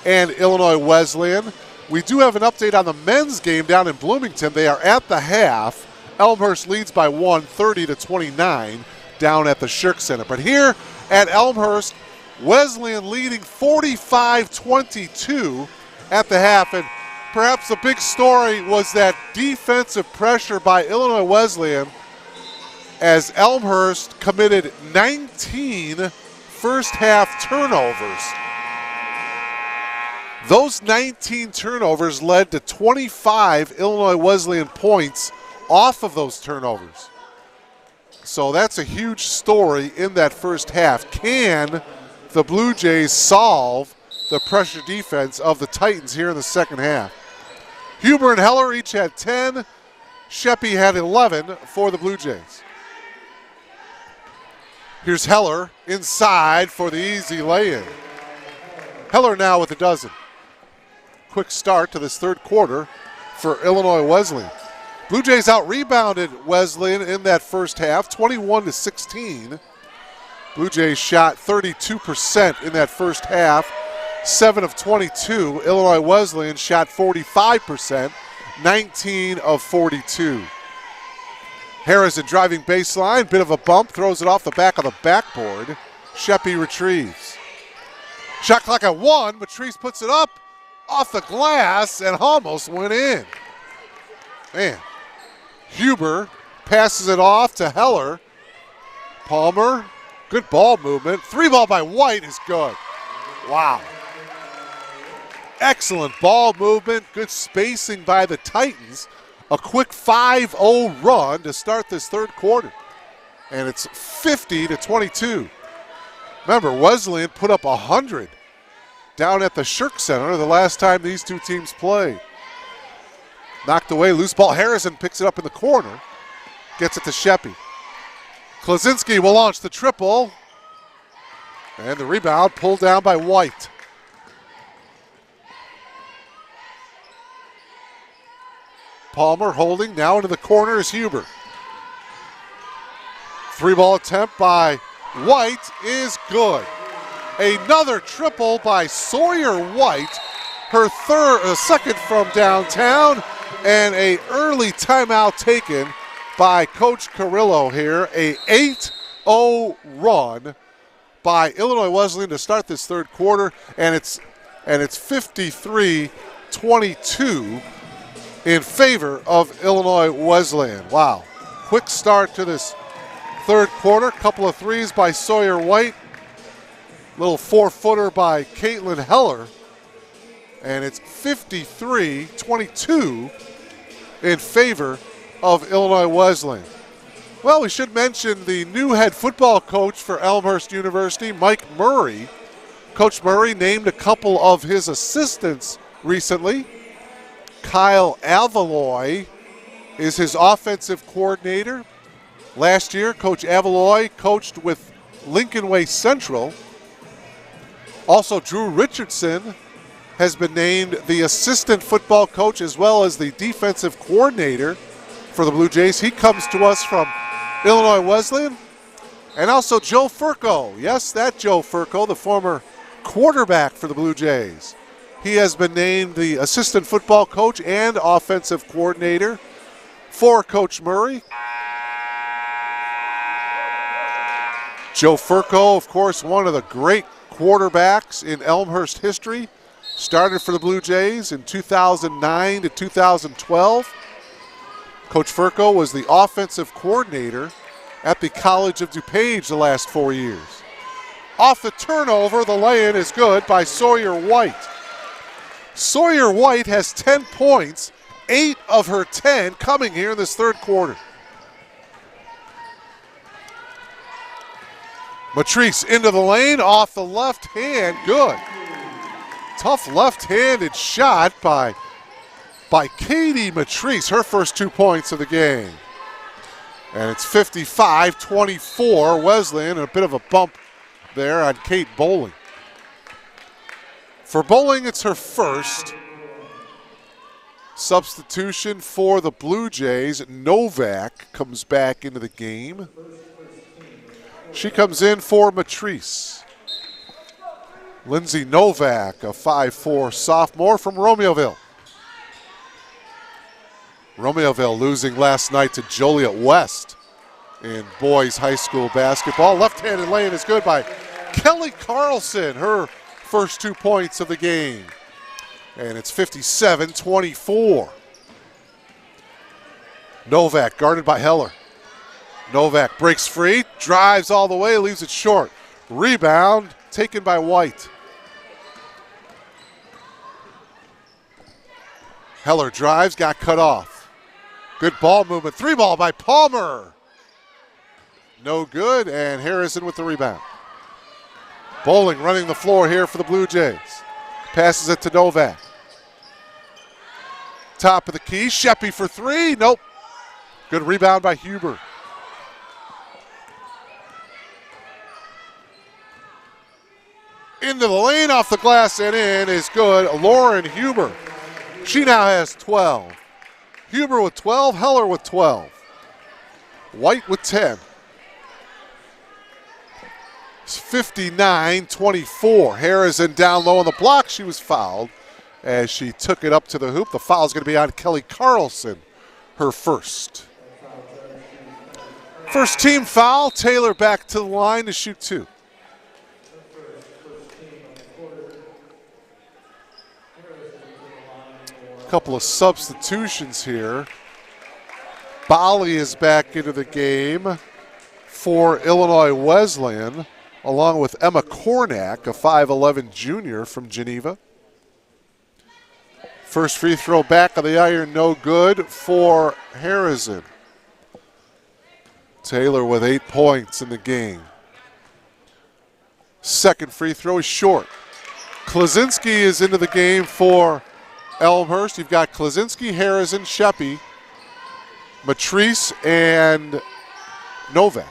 and Illinois Wesleyan. We do have an update on the men's game down in Bloomington. They are at the half. Elmhurst leads by 1, 30-29, down at the Shirk Center. But here at Elmhurst, Wesleyan leading 45-22 at the half. And perhaps the big story was that defensive pressure by Illinois Wesleyan, as Elmhurst committed 19 first-half turnovers. Those 19 turnovers led to 25 Illinois Wesleyan points off of those turnovers. So that's a huge story in that first half. Can the Blue Jays solve the pressure defense of the Titans here in the second half? Huber and Heller each had 10. Sheppy had 11 for the Blue Jays. Here's Heller inside for the easy lay-in. Heller now with a dozen. Quick start to this third quarter for Illinois Wesleyan. Blue Jays out-rebounded Wesleyan in that first half, 21-16. Blue Jays shot 32% in that first half, 7 of 22. Illinois Wesleyan shot 45%, 19 of 42. Harrison driving baseline, bit of a bump, throws it off the back of the backboard. Sheppy retrieves. Shot clock at 1, Matrice puts it up off the glass and almost went in. Man, Huber passes it off to Heller. Palmer, good ball movement. 3-ball by White is good. Wow. Excellent ball movement, good spacing by the Titans. A quick 5-0 run to start this third quarter. And it's 50-22. Remember, Wesleyan put up 100 down at the Shirk Center the last time these two teams played. Knocked away, loose ball. Harrison picks it up in the corner. Gets it to Sheppy. Klaczynski will launch the triple. And the rebound pulled down by White. Palmer holding, now into the corner is Huber. 3-ball attempt by White is good. Another triple by Sawyer White, her second from downtown, and an early timeout taken by Coach Carrillo here. A 8-0 run by Illinois Wesleyan to start this third quarter, and it's 53-22 in favor of Illinois Wesleyan. Wow, quick start to this third quarter. Couple of threes by Sawyer White. Little 4-footer by Caitlin Heller. And it's 53-22 in favor of Illinois Wesleyan. Well, we should mention the new head football coach for Elmhurst University, Mike Murray. Coach Murray named a couple of his assistants recently. Kyle Avaloy is his offensive coordinator. Last year, Coach Avaloy coached with Lincoln Way Central. Also, Drew Richardson has been named the assistant football coach as well as the defensive coordinator for the Blue Jays. He comes to us from Illinois Wesleyan. And also Joe Furco. Yes, that Joe Furco, the former quarterback for the Blue Jays. He has been named the assistant football coach and offensive coordinator for Coach Murray. Joe Furco, of course, one of the great quarterbacks in Elmhurst history. Started for the Blue Jays in 2009 to 2012. Coach Furco was the offensive coordinator at the College of DuPage the last 4 years. Off the turnover, the lay-in is good by Sawyer White. Sawyer White has 10 points, 8 of her 10 coming here in this third quarter. Matrice into the lane, off the left hand, good. Tough left-handed shot by Katie Matrice, her first 2 points of the game. And it's 55-24 Wesleyan, and a bit of a bump there on Kate Bowling. For Bowling, it's her first substitution for the Blue Jays. Novak comes back into the game. She comes in for Matrice. Lindsay Novak, a 5'4" sophomore from Romeoville. Romeoville losing last night to Joliet West in boys high school basketball. Left-handed lane is good by Kelly Carlson, her first 2 points of the game. And it's 57-24. Novak guarded by Heller. Novak breaks free, drives all the way, leaves it short. Rebound taken by White. Heller drives, got cut off. Good ball movement, 3-ball by Palmer. No good, and Harrison with the rebound. Bowling running the floor here for the Blue Jays. Passes it to Novak. Top of the key, Sheppy for 3, nope. Good rebound by Huber. Into the lane, off the glass and in is good. Lauren Huber. She now has 12. Huber with 12, Heller with 12. White with 10. It's 59-24. Harrison down low on the block. She was fouled as she took it up to the hoop. The foul is going to be on Kelly Carlson, her first. First team foul. Taylor back to the line to shoot 2. Couple of substitutions here. Bali is back into the game for Illinois Wesleyan, along with Emma Kornack, a 5'11" junior from Geneva. First free throw back of the iron, no good for Harrison. Taylor with 8 points in the game. Second free throw is short. Klaczynski is into the game for Elmhurst. You've got Klaczynski, Harrison, Sheppy, Matrice, and Novak.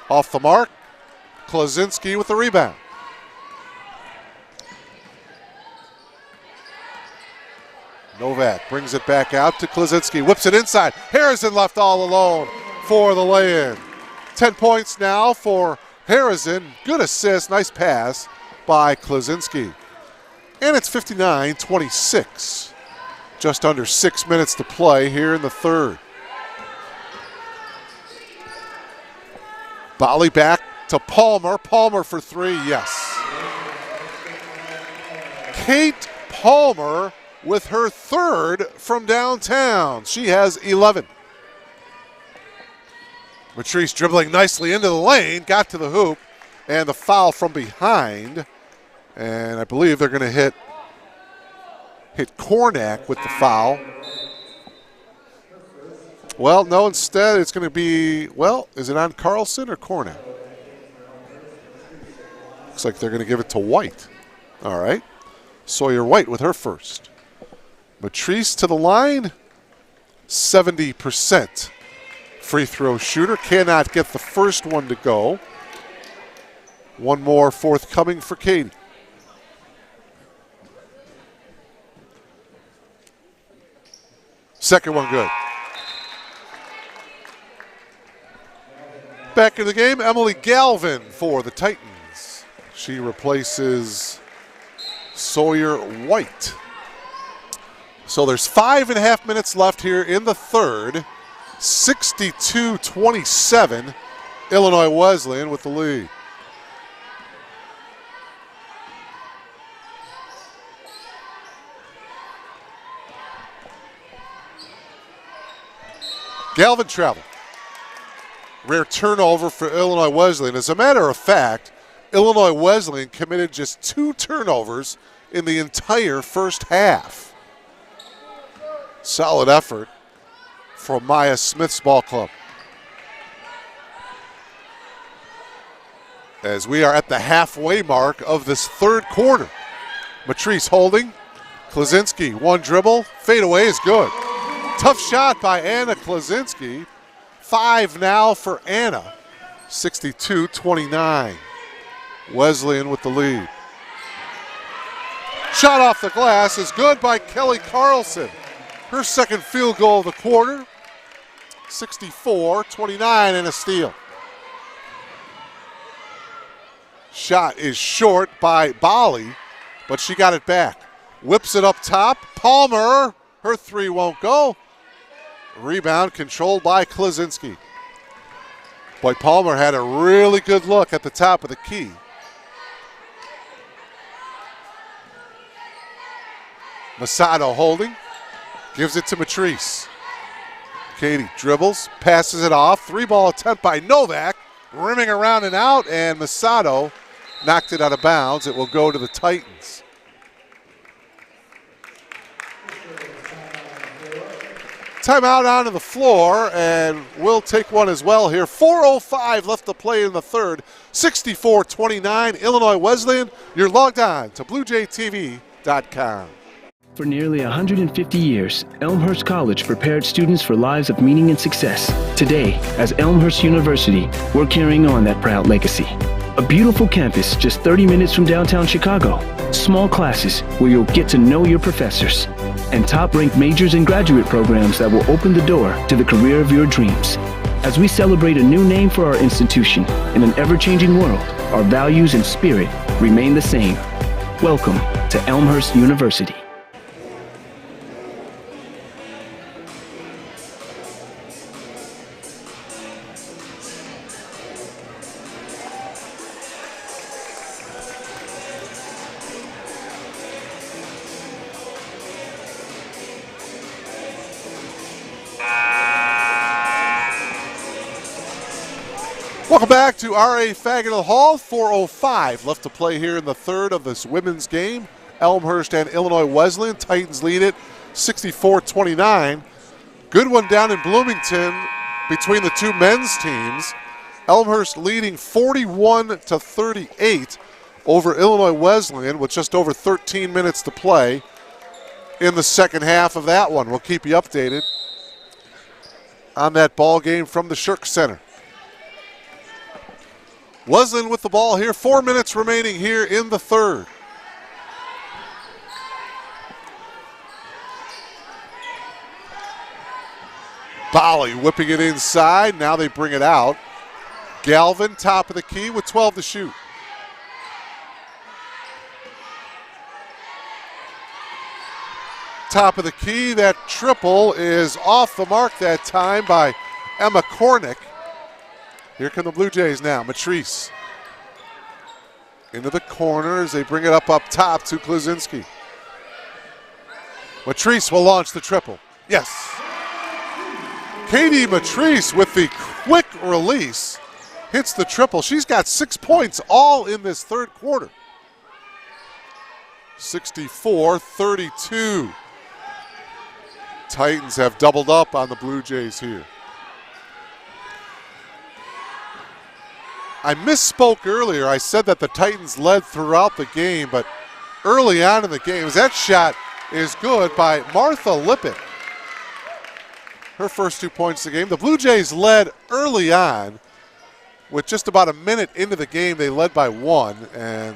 Off the mark, Klaczynski with the rebound. Novak brings it back out to Klaczynski, whips it inside. Harrison left all alone for the lay-in. 10 points now for Harrison. Good assist, nice pass by Klaczynski. And it's 59-26. Just under 6 minutes to play here in the third. Bali back to Palmer. Palmer for 3, yes. Kate Palmer with her third from downtown. She has 11. Matrice dribbling nicely into the lane, got to the hoop, and the foul from behind. And I believe they're going to hit Kornack with the foul. Well, no, instead it's going to be, well, is it on Carlson or Kornack? Looks like they're going to give it to White. All right. Sawyer White with her first. Matrice to the line, 70% free throw shooter. Cannot get the first one to go. One more forthcoming for Katie. Second one good. Back in the game, Emily Galvin for the Titans. She replaces Sawyer White. So there's 5.5 minutes left here in the third. 62-27. Illinois Wesleyan with the lead. Galvin travel. Rare turnover for Illinois Wesleyan. As a matter of fact, Illinois Wesleyan committed just 2 turnovers in the entire first half. Solid effort from Maya Smith's ball club. As we are at the halfway mark of this third quarter. Matrice holding. Klaczynski, one dribble. Fade away is good. Tough shot by Anna Klaczynski. 5 now for Anna. 62-29. Wesleyan with the lead. Shot off the glass is good by Kelly Carlson. Her second field goal of the quarter. 64-29 and a steal. Shot is short by Bali, but she got it back. Whips it up top. Palmer, her 3 won't go. Rebound controlled by Klaczynski. Boy, Palmer had a really good look at the top of the key. Masato holding, gives it to Matrice. Katie dribbles, passes it off. 3-ball attempt by Novak, rimming around and out, and Masato knocked it out of bounds. It will go to the Titans. Timeout onto the floor, and we'll take one as well here. 4:05 left to play in the third. 64-29, Illinois Wesleyan. You're logged on to BlueJayTV.com. For nearly 150 years, Elmhurst College prepared students for lives of meaning and success. Today, as Elmhurst University, we're carrying on that proud legacy. A beautiful campus just 30 minutes from downtown Chicago. Small classes where you'll get to know your professors. And top-ranked majors and graduate programs that will open the door to the career of your dreams. As we celebrate a new name for our institution in an ever-changing world, our values and spirit remain the same. Welcome to Elmhurst University. Welcome back to R.A. Fagenal Hall. 4:05 left to play here in the third of this women's game. Elmhurst and Illinois Wesleyan. Titans lead it 64-29. Good one down in Bloomington between the two men's teams. Elmhurst leading 41-38 over Illinois Wesleyan with just over 13 minutes to play in the second half of that one. We'll keep you updated on that ball game from the Shirk Center. Wesleyan with the ball here. 4 minutes remaining here in the third. Bali whipping it inside. Now they bring it out. Galvin, top of the key with 12 to shoot. Top of the key. That triple is off the mark that time by Emma Kornick. Here come the Blue Jays now. Matrice into the corner as they bring it up top to Klaczynski. Matrice will launch the triple. Yes. Katie Matrice with the quick release hits the triple. She's got 6 points all in this third quarter. 64-32. Titans have doubled up on the Blue Jays here. I misspoke earlier. I said that the Titans led throughout the game, but early on in the game, that shot is good by Martha Lippett. Her first 2 points of the game. The Blue Jays led early on. With just about a minute into the game, they led by 1, and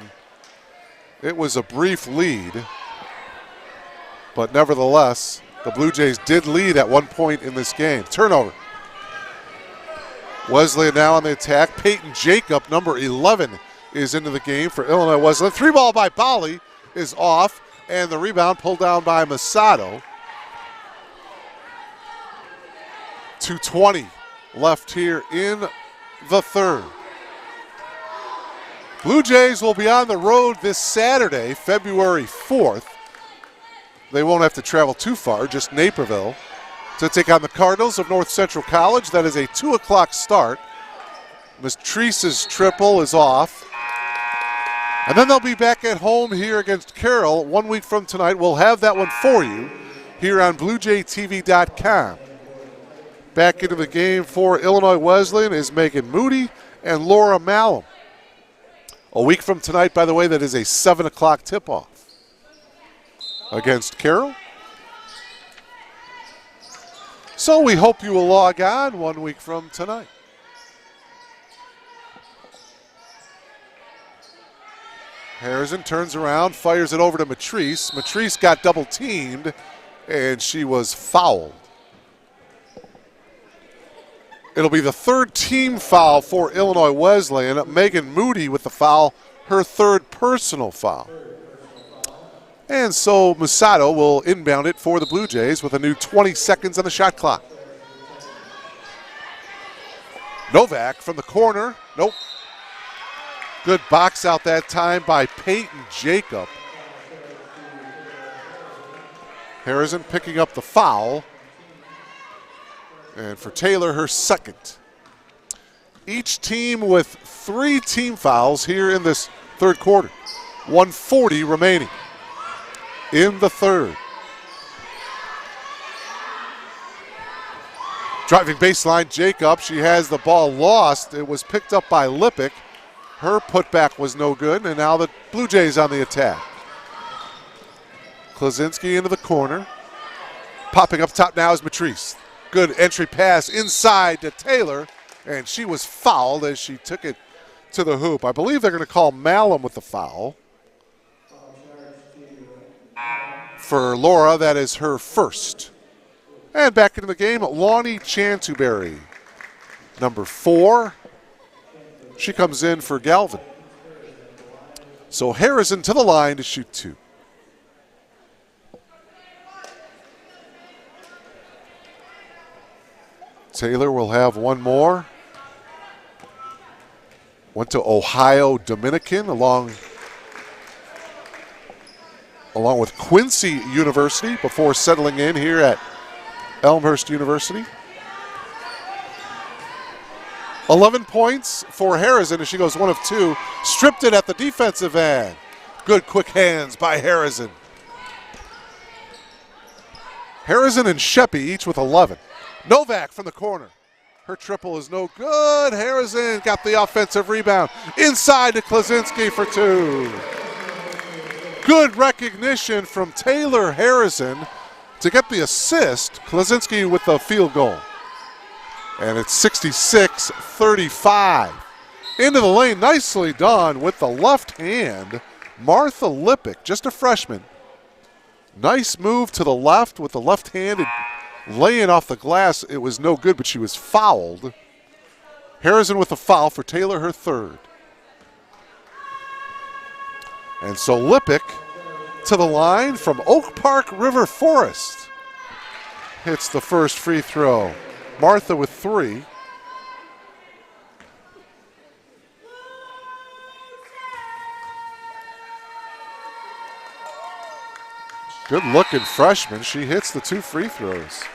it was a brief lead. But nevertheless, the Blue Jays did lead at 1 point in this game. Turnover. Wesleyan now on the attack. Peyton Jacob, number 11, is into the game for Illinois Wesleyan. 3-ball by Bali is off, and the rebound pulled down by Masato. 2:20 left here in the third. Blue Jays will be on the road this Saturday, February 4th. They won't have to travel too far, just Naperville, to take on the Cardinals of North Central College. That is a 2 o'clock start. Matrice's triple is off. And then they'll be back at home here against Carroll 1 week from tonight. We'll have that one for you here on BlueJayTV.com. Back into the game for Illinois Wesleyan is Megan Moody and Laura Malum. A week from tonight, by the way, that is a 7 o'clock tip-off against Carroll. So we hope you will log on 1 week from tonight. Harrison turns around, fires it over to Matrice. Matrice got double-teamed, and she was fouled. It'll be the third team foul for Illinois Wesleyan. Megan Moody with the foul, her third personal foul. And so Musato will inbound it for the Blue Jays with a new 20 seconds on the shot clock. Novak from the corner. Nope. Good box out that time by Peyton Jacob. Harrison picking up the foul. And for Taylor, her second. Each team with 3 team fouls here in this third quarter. 1:40 remaining in the third. Driving baseline, Jacob. She has the ball lost. It was picked up by Lippick. Her putback was no good, and now the Blue Jays on the attack. Klaczynski into the corner. Popping up top now is Matrice. Good entry pass inside to Taylor, and she was fouled as she took it to the hoop. I believe they're going to call Malum with the foul. For Laura, that is her first. And back into the game, Lonnie Chantuberry, number 4. She comes in for Galvin. So Harrison to the line to shoot 2. Taylor will have one more. Went to Ohio Dominican along with Quincy University before settling in here at Elmhurst University. 11 points for Harrison as she goes 1 of 2. Stripped it at the defensive end. Good quick hands by Harrison. Harrison and Sheppy each with 11. Novak from the corner. Her triple is no good. Harrison got the offensive rebound. Inside to Klaczynski for 2. Good recognition from Taylor Harrison to get the assist. Klaczynski with the field goal. And it's 66-35. Into the lane, nicely done with the left hand. Martha Lippick, just a freshman. Nice move to the left with the left-handed laying off the glass. It was no good, but she was fouled. Harrison with the foul for Taylor, her third. And so Lippick to the line from Oak Park River Forest. Hits the first free throw. Martha with 3. Good looking freshman. She hits the 2 free throws.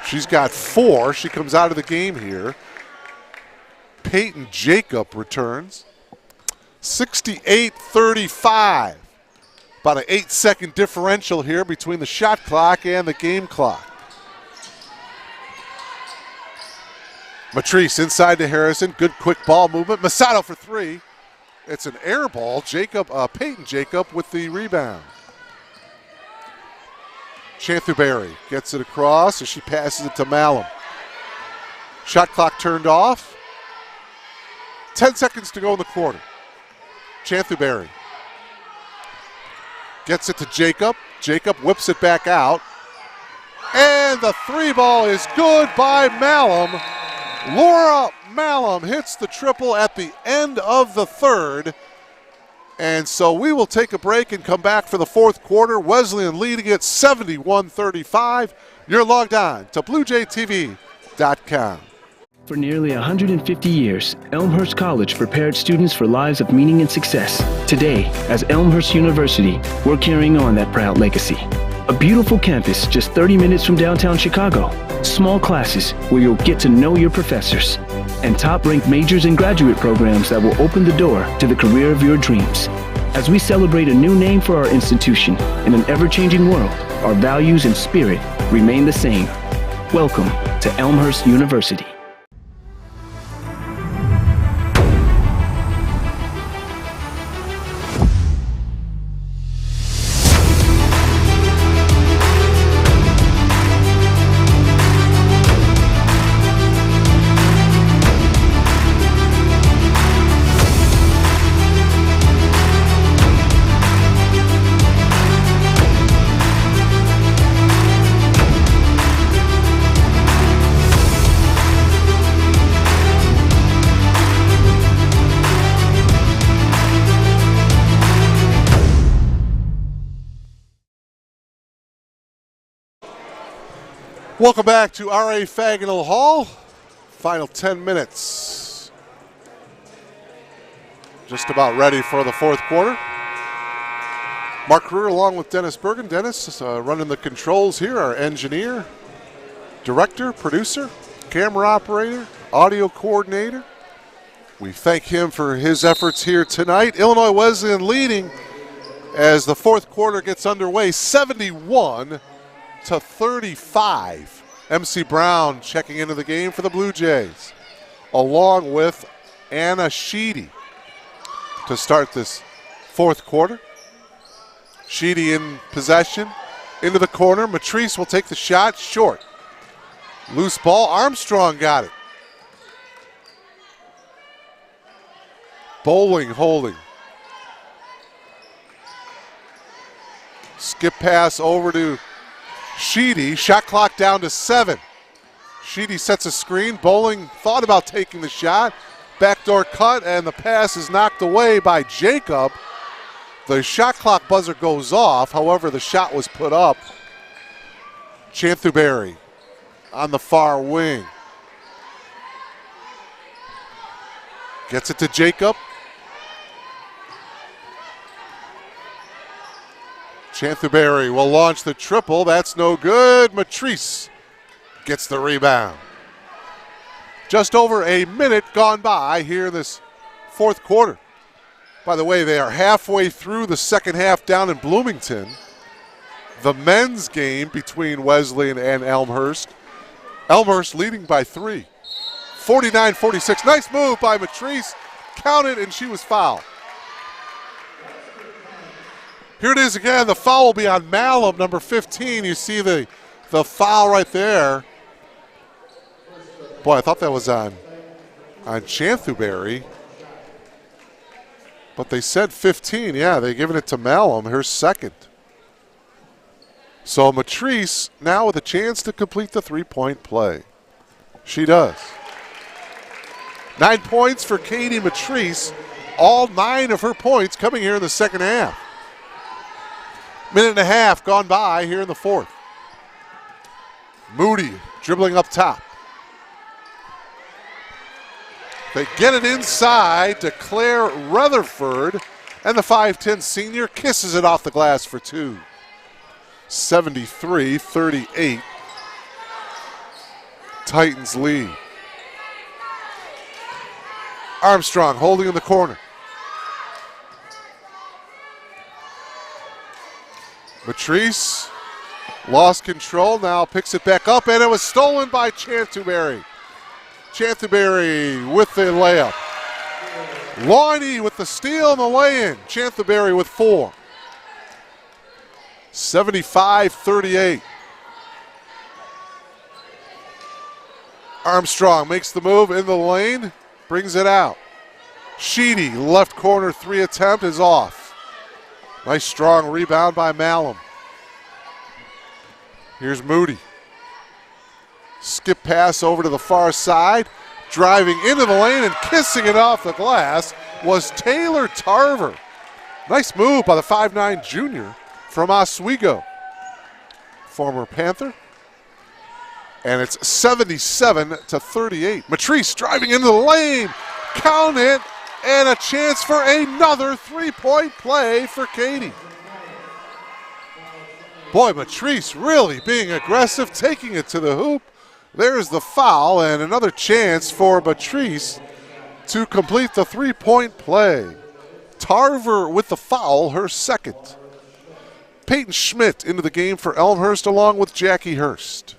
She's got 4. She comes out of the game here. Peyton Jacob returns. 68-35. About an 8-second differential here between the shot clock and the game clock. Matrice inside to Harrison. Good quick ball movement. Musato for 3. It's an air ball. Peyton Jacob with the rebound. Chantuberry gets it across as she passes it to Malum. Shot clock turned off. 10 seconds to go in the quarter. Chantuberry gets it to Jacob. Jacob whips it back out. And the 3 ball is good by Malum. Laura Malum hits the triple at the end of the third. And so we will take a break and come back for the fourth quarter. Wesleyan leading it 71-35. You're logged on to BlueJayTV.com. For nearly 150 years, Elmhurst College prepared students for lives of meaning and success. Today, as Elmhurst University, we're carrying on that proud legacy. A beautiful campus just 30 minutes from downtown Chicago. Small classes where you'll get to know your professors. And top-ranked majors and graduate programs that will open the door to the career of your dreams. As we celebrate a new name for our institution in an ever-changing world, our values and spirit remain the same. Welcome to Elmhurst University. Welcome back to R.A. Faginal Hall. Final 10 minutes. Just about ready for the fourth quarter. Mark Creer along with Dennis Bergen. Dennis running the controls here, our engineer, director, producer, camera operator, audio coordinator. We thank him for his efforts here tonight. Illinois Wesleyan leading as the fourth quarter gets underway, 71-35. MC Brown checking into the game for the Blue Jays, along with Anna Sheedy to start this fourth quarter. Sheedy in possession, into the corner. Matrice will take the shot, short. Loose ball, Armstrong got it. Bowling holding. Skip pass over to Sheedy, shot clock down to 7. Sheedy sets a screen. Bowling thought about taking the shot. Backdoor cut, and the pass is knocked away by Jacob. The shot clock buzzer goes off. However, the shot was put up. Chanthuberry on the far wing. Gets it to Jacob. Chanthuberry will launch the triple. That's no good. Matrice gets the rebound. Just over a minute gone by here in this fourth quarter. By the way, they are halfway through the second half down in Bloomington. The men's game between Wesleyan and Elmhurst. Elmhurst leading by 3. 49-46. Nice move by Matrice. Counted, and she was fouled. Here it is again. The foul will be on Malum, number 15. You see the foul right there. Boy, I thought that was on Chanthuberry. But they said 15. Yeah, they're giving it to Malum, her second. So Matrice now with a chance to complete the three-point play. She does. 9 points for Katie Matrice. All 9 of her points coming here in the second half. Minute and a half gone by here in the fourth. Moody dribbling up top. They get it inside to Claire Rutherford, and the 5'10 senior kisses it off the glass for 2. 73-38. Titans lead. Armstrong holding in the corner. Matrice lost control, now picks it back up, and it was stolen by Chanthuberry. Chanthuberry with the layup. Loiney with the steal and the lay-in. Chanthuberry with 4. 75-38. Armstrong makes the move in the lane, brings it out. Sheedy, left corner 3 attempt is off. Nice strong rebound by Malum. Here's Moody. Skip pass over to the far side. Driving into the lane and kissing it off the glass was Taylor Tarver. Nice move by the 5'9 junior from Oswego. Former Panther. And it's 77-38. Matrice driving into the lane. Count it. And a chance for another three-point play for Katie. Boy, Matrice really being aggressive, taking it to the hoop. There's the foul and another chance for Matrice to complete the three-point play. Tarver with the foul, her second. Peyton Schmidt into the game for Elmhurst along with Jackie Hurst.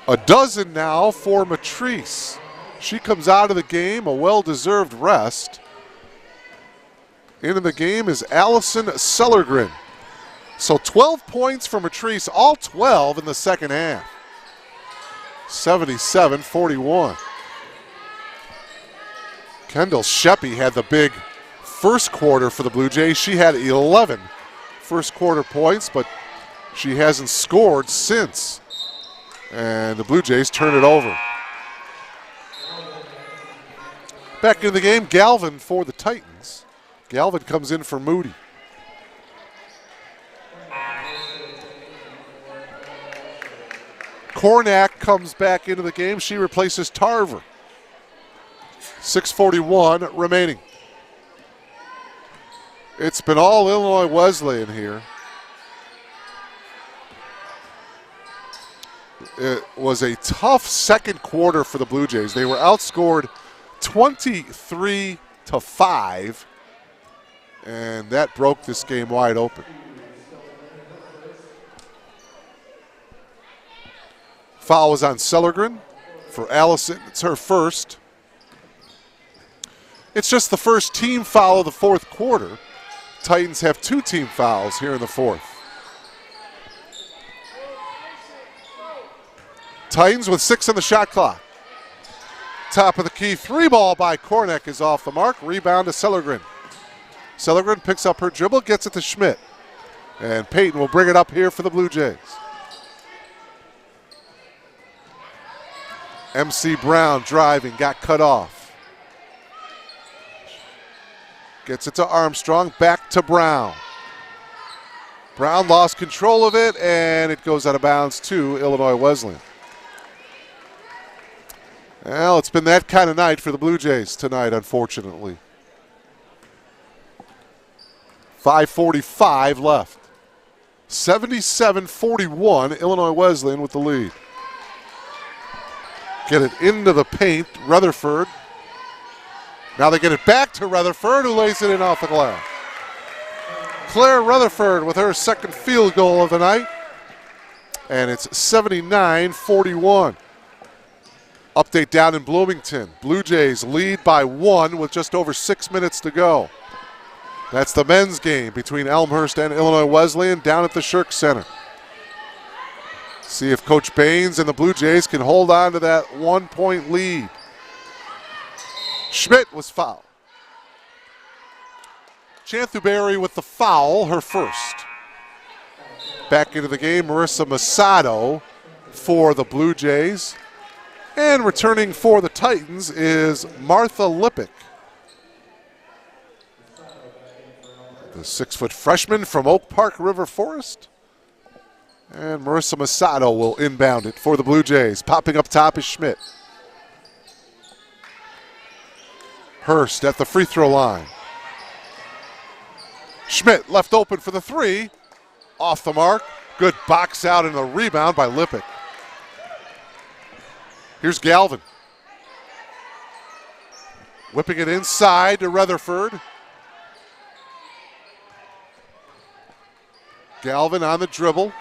A dozen now for Matrice. She comes out of the game, a well-deserved rest. Into the game is Allison Sellergren. So 12 points for Matrice, all 12 in the second half. 77-41. Kendall Sheppy had the big first quarter for the Blue Jays. She had 11 first quarter points, but she hasn't scored since. And the Blue Jays turn it over. Back into the game, Galvin for the Titans. Galvin comes in for Moody. Kornak comes back into the game. She replaces Tarver. 6:41 remaining. It's been all Illinois Wesleyan here. It was a tough second quarter for the Blue Jays. They were outscored 23-5, and that broke this game wide open. Foul was on Sellergren for Allison. It's her first. It's just the first team foul of the fourth quarter. Titans have 2 team fouls here in the fourth. Titans with 6 on the shot clock. Top of the key, 3 ball by Kornak is off the mark. Rebound to Sellergren. Sellergren picks up her dribble, gets it to Schmidt. And Peyton will bring it up here for the Blue Jays. MC Brown driving, got cut off. Gets it to Armstrong, back to Brown. Brown lost control of it, and it goes out of bounds to Illinois Wesleyan. Well, it's been that kind of night for the Blue Jays tonight, unfortunately. 5:45 left. 77-41, Illinois Wesleyan with the lead. Get it into the paint, Rutherford. Now they get it back to Rutherford, who lays it in off the glass. Claire Rutherford with her second field goal of the night. And it's 79-41. Update down in Bloomington. Blue Jays lead by 1 with just over 6 minutes to go. That's the men's game between Elmhurst and Illinois Wesleyan down at the Shirk Center. See if Coach Baines and the Blue Jays can hold on to that 1-point lead. Schmidt was fouled. Chanthuberry with the foul, her first. Back into the game, Marissa Masato for the Blue Jays. And returning for the Titans is Martha Lippick. The 6-foot freshman from Oak Park River Forest. And Marissa Masato will inbound it for the Blue Jays. Popping up top is Schmidt. Hurst at the free throw line. Schmidt left open for the 3. Off the mark. Good box out and a rebound by Lippick. Here's Galvin. Whipping it inside to Rutherford. Galvin on the dribble.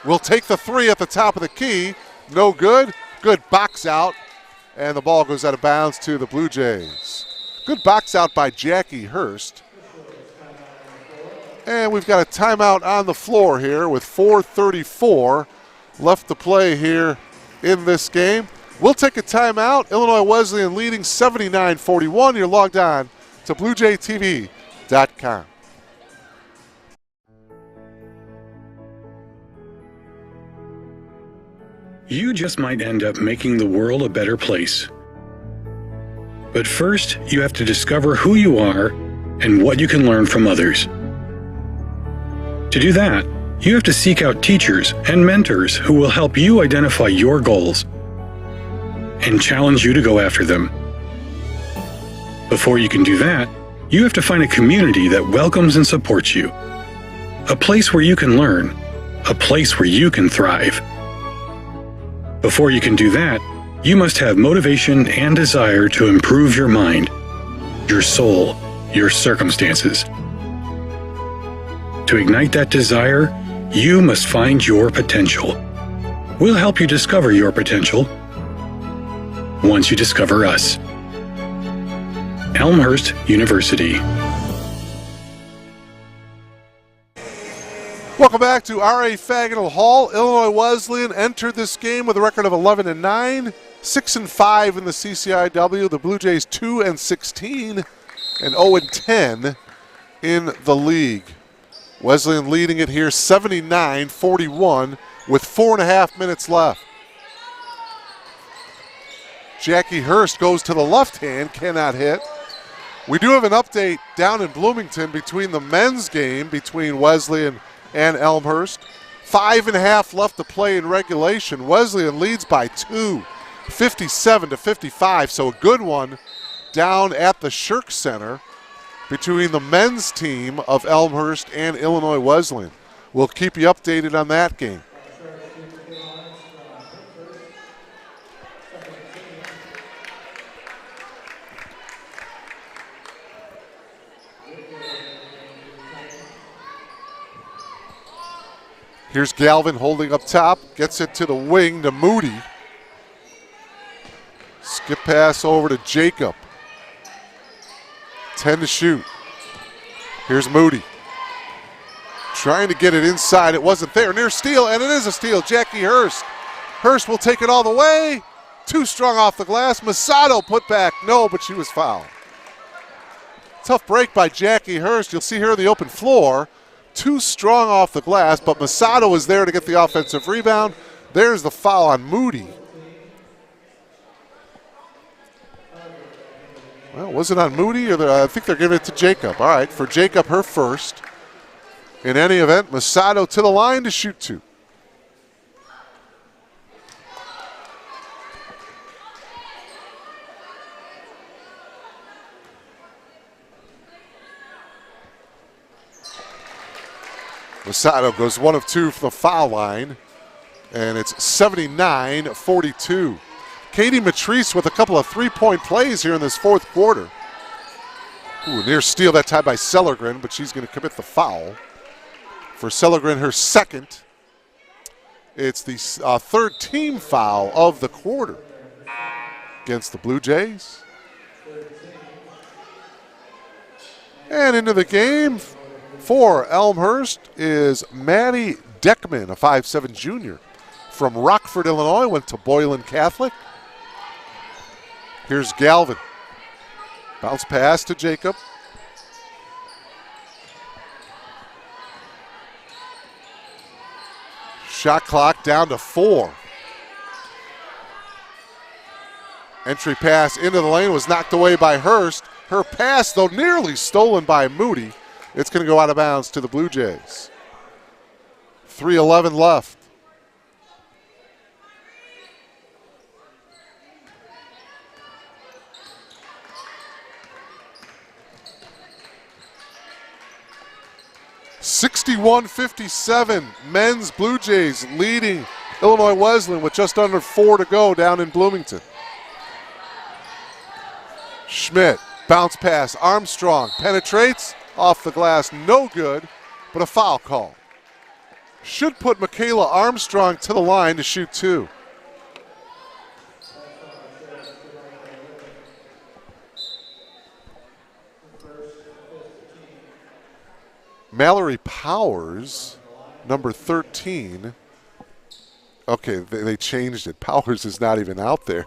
Will take the 3 at the top of the key. No good. Good box out. And the ball goes out of bounds to the Blue Jays. Good box out by Jackie Hurst. And we've got a timeout on the floor here with 4:34 left to play here in this game. We'll take a timeout. Illinois Wesleyan leading 79-41. You're logged on to BlueJayTV.com. You just might end up making the world a better place. But first, you have to discover who you are and what you can learn from others. To do that, you have to seek out teachers and mentors who will help you identify your goals and challenge you to go after them. Before you can do that, you have to find a community that welcomes and supports you. A place where you can learn. A place where you can thrive. Before you can do that, you must have motivation and desire to improve your mind, your soul, your circumstances. To ignite that desire, you must find your potential. We'll help you discover your potential once you discover us. Elmhurst University. Welcome back to R.A. Faginal Hall. Illinois Wesleyan entered this game with a record of 11-9, 6-5 in the CCIW. The Blue Jays 2-16 and 0-10 in the league. Wesleyan leading it here 79-41 with 4.5 minutes left. Jackie Hurst goes to the left hand, cannot hit. We do have an update down in Bloomington between the men's game between Wesleyan and Elmhurst. 5.5 left to play in regulation. Wesleyan leads by 2, 57-55, so a good one down at the Shirk Center between the men's team of Elmhurst and Illinois Wesleyan. We'll keep you updated on that game. Here's Galvin holding up top, gets it to the wing to Moody. Skip pass over to Jacob. 10 to shoot. Here's Moody. Trying to get it inside. It wasn't there. Near steal, and it is a steal. Jackie Hurst. Hurst will take it all the way. Too strong off the glass. Masato put back. No, but she was fouled. Tough break by Jackie Hurst. You'll see her on the open floor. Too strong off the glass, but Masato is there to get the offensive rebound. There's the foul on Moody. Well, was it on Moody? Or I think they're giving it to Jacob. All right, for Jacob, her first. In any event, Masato to the line to shoot 2. Masato goes 1 of 2 from the foul line, and it's 79-42. Katie Matrice with a couple of three-point plays here in this fourth quarter. Ooh, near steal that time by Sellergren, but she's going to commit the foul. For Sellergren, her second. It's the third team foul of the quarter against the Blue Jays. And into the game for Elmhurst is Maddie Deckman, a 5'7" junior from Rockford, Illinois, went to Boylan Catholic. Here's Galvin. Bounce pass to Jacob. Shot clock down to 4. Entry pass into the lane was knocked away by Hurst. Her pass, though, nearly stolen by Moody. It's going to go out of bounds to the Blue Jays. 3:11 left. (61-57), men's Blue Jays leading Illinois Wesleyan with just under 4 to go down in Bloomington. Schmidt, bounce pass, Armstrong penetrates, off the glass, no good, but a foul call. Should put Michaela Armstrong to the line to shoot 2. Mallory Powers, number 13. Okay, they changed it. Powers is not even out there.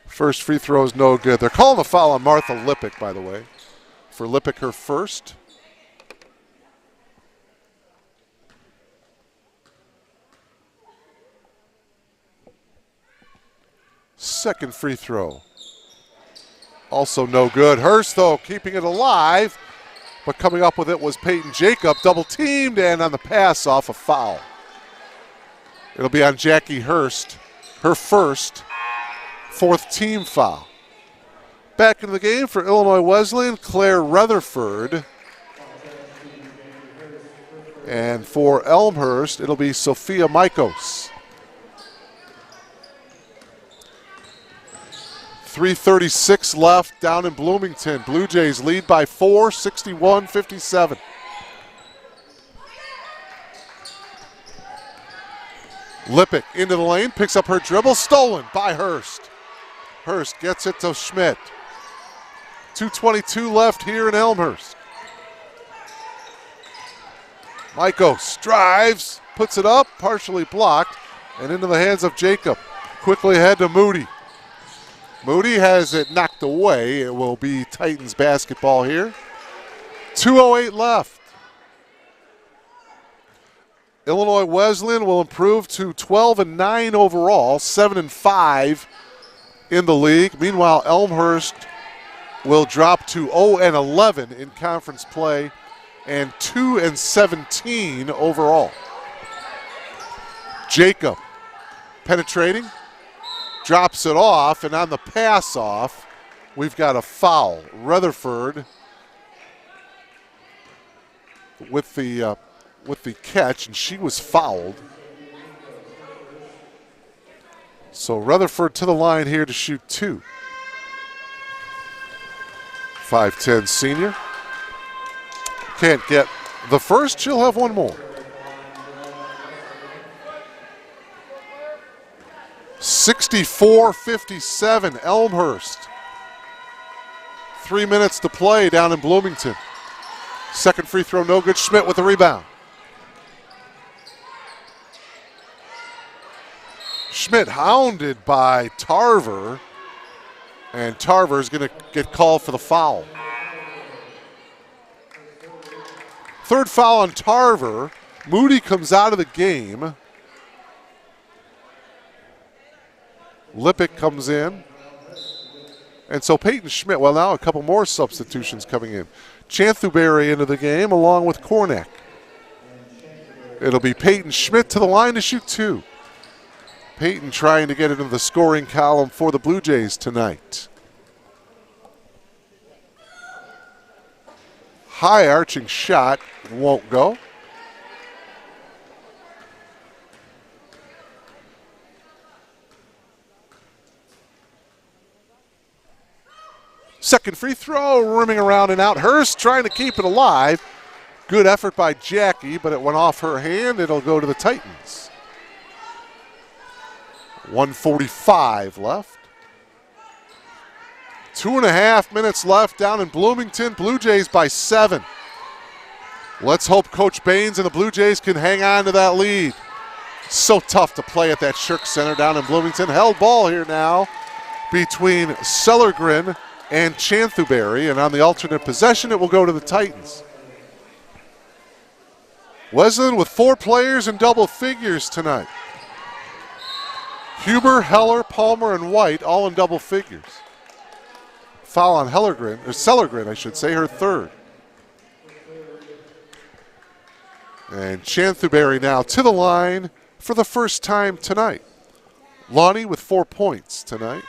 First free throw is no good. They're calling the foul on Martha Lippick, by the way. For Lippick, her first. Second free throw. Also no good. Hurst, though, keeping it alive, but coming up with it was Peyton Jacob, double teamed, and on the pass off a foul. It'll be on Jackie Hurst, her first, fourth team foul. Back into the game for Illinois Wesleyan, Claire Rutherford. And for Elmhurst, it'll be Sophia Mikos. 3:36 left down in Bloomington. Blue Jays lead by 4, 61-57. Lippick into the lane, picks up her dribble, stolen by Hurst. Hurst gets it to Schmidt. 2:22 left here in Elmhurst. Mikos drives, puts it up, partially blocked, and into the hands of Jacob. Quickly ahead to Moody. Moody has it knocked away. It will be Titans basketball here. 2:08 left. Illinois Wesleyan will improve to 12-9 overall, 7-5 in the league. Meanwhile, Elmhurst will drop to 0-11 in conference play and 2-17 overall. Jacob penetrating, drops it off, and on the pass off, we've got a foul. Rutherford with the catch, and she was fouled. So Rutherford to the line here to shoot 2. 5'10" senior. Can't get the first, she'll have one more. 64-57, Elmhurst. 3 minutes to play down in Bloomington. Second free throw, no good. Schmidt with the rebound. Schmidt hounded by Tarver, and Tarver is going to get called for the foul. Third foul on Tarver. Moody comes out of the game. Lippick comes in. And so Peyton Schmidt, well, now a couple more substitutions coming in. Chanthuberry into the game along with Kornak. It'll be Peyton Schmidt to the line to shoot 2. Peyton trying to get into the scoring column for the Blue Jays tonight. High arching shot won't go. Second free throw, rimming around and out. Hurst trying to keep it alive. Good effort by Jackie, but it went off her hand. It'll go to the Titans. 1:45 left. 2.5 minutes left down in Bloomington. Blue Jays by 7. Let's hope Coach Baines and the Blue Jays can hang on to that lead. So tough to play at that Shirk Center down in Bloomington. Held ball here now between Sellergren and Chanthuberry, and on the alternate possession, it will go to the Titans. Wesleyan with 4 players in double figures tonight. Huber, Heller, Palmer, and White all in double figures. Foul on Sellergren, I should say, her third. And Chanthuberry now to the line for the first time tonight. Lonnie with 4 points tonight.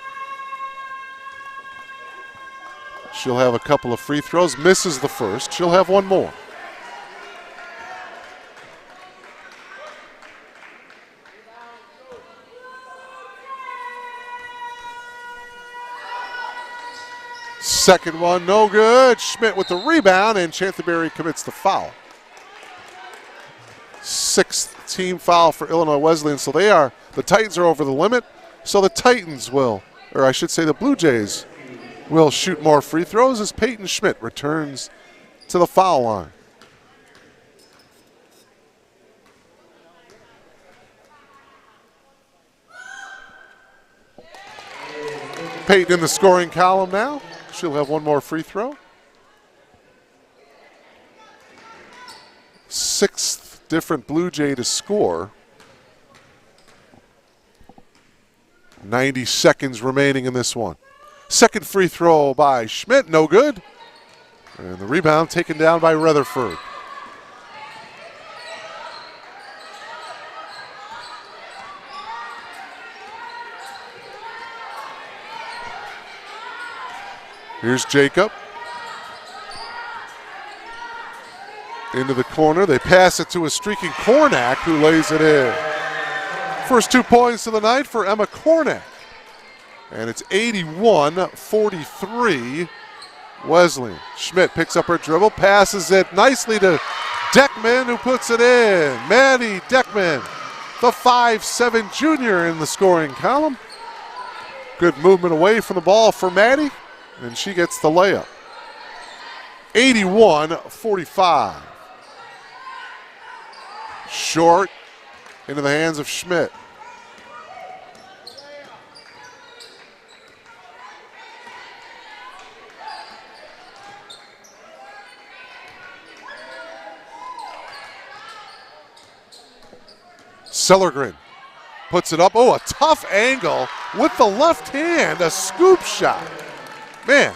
She'll have a couple of free throws, misses the first. She'll have one more. Second one, no good. Schmidt with the rebound, and Chanthuberry commits the foul. 6th team foul for Illinois Wesleyan. So the Titans are over the limit. So the Titans will, or I should say the Blue Jays will shoot more free throws as Peyton Schmidt returns to the foul line. Peyton in the scoring column now. She'll have one more free throw. 6th different Blue Jay to score. 90 seconds remaining in this one. Second free throw by Schmidt, no good. And the rebound taken down by Rutherford. Here's Jacob. Into the corner. They pass it to a streaking Kornak, who lays it in. First 2 points of the night for Emma Kornak. And it's 81-43 Wesleyan. Schmidt picks up her dribble, passes it nicely to Deckman, who puts it in. Maddie Deckman, the 5'7" junior in the scoring column. Good movement away from the ball for Maddie, and she gets the layup. 81-45. Short into the hands of Schmidt. Sellergren puts it up. Oh, a tough angle with the left hand, a scoop shot. Man,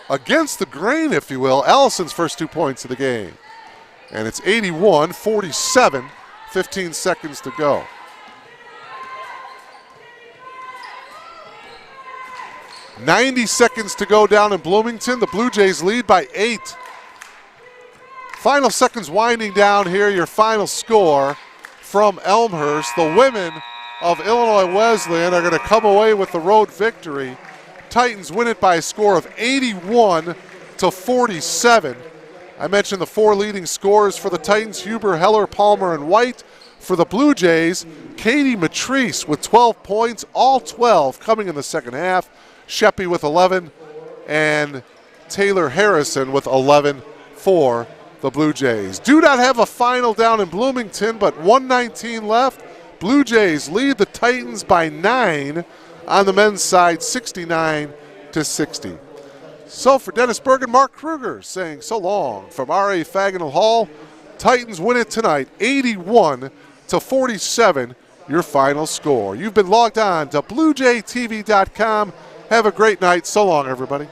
against the grain, if you will. Allison's first 2 points of the game. And it's 81-47, 15 seconds to go. .90 seconds to go down in Bloomington. The Blue Jays lead by 8. Final seconds winding down here. Your final score from Elmhurst. The women of Illinois Wesleyan are going to come away with the road victory. Titans win it by a score of 81-47. I mentioned the 4 leading scorers for the Titans: Huber, Heller, Palmer, and White. For the Blue Jays, Katie Matrice with 12 points, all 12 coming in the second half. Sheppy with 11, and Taylor Harrison with 11 for the Blue Jays. Do not have a final down in Bloomington, but 1:19 left. Blue Jays lead the Titans by 9 on the men's side, 69-60. So for Dennis Bergen, Mark Kruger saying so long from R.A. Fagnall Hall. Titans win it tonight, 81-47, your final score. You've been logged on to BlueJayTV.com. Have a great night. So long, everybody.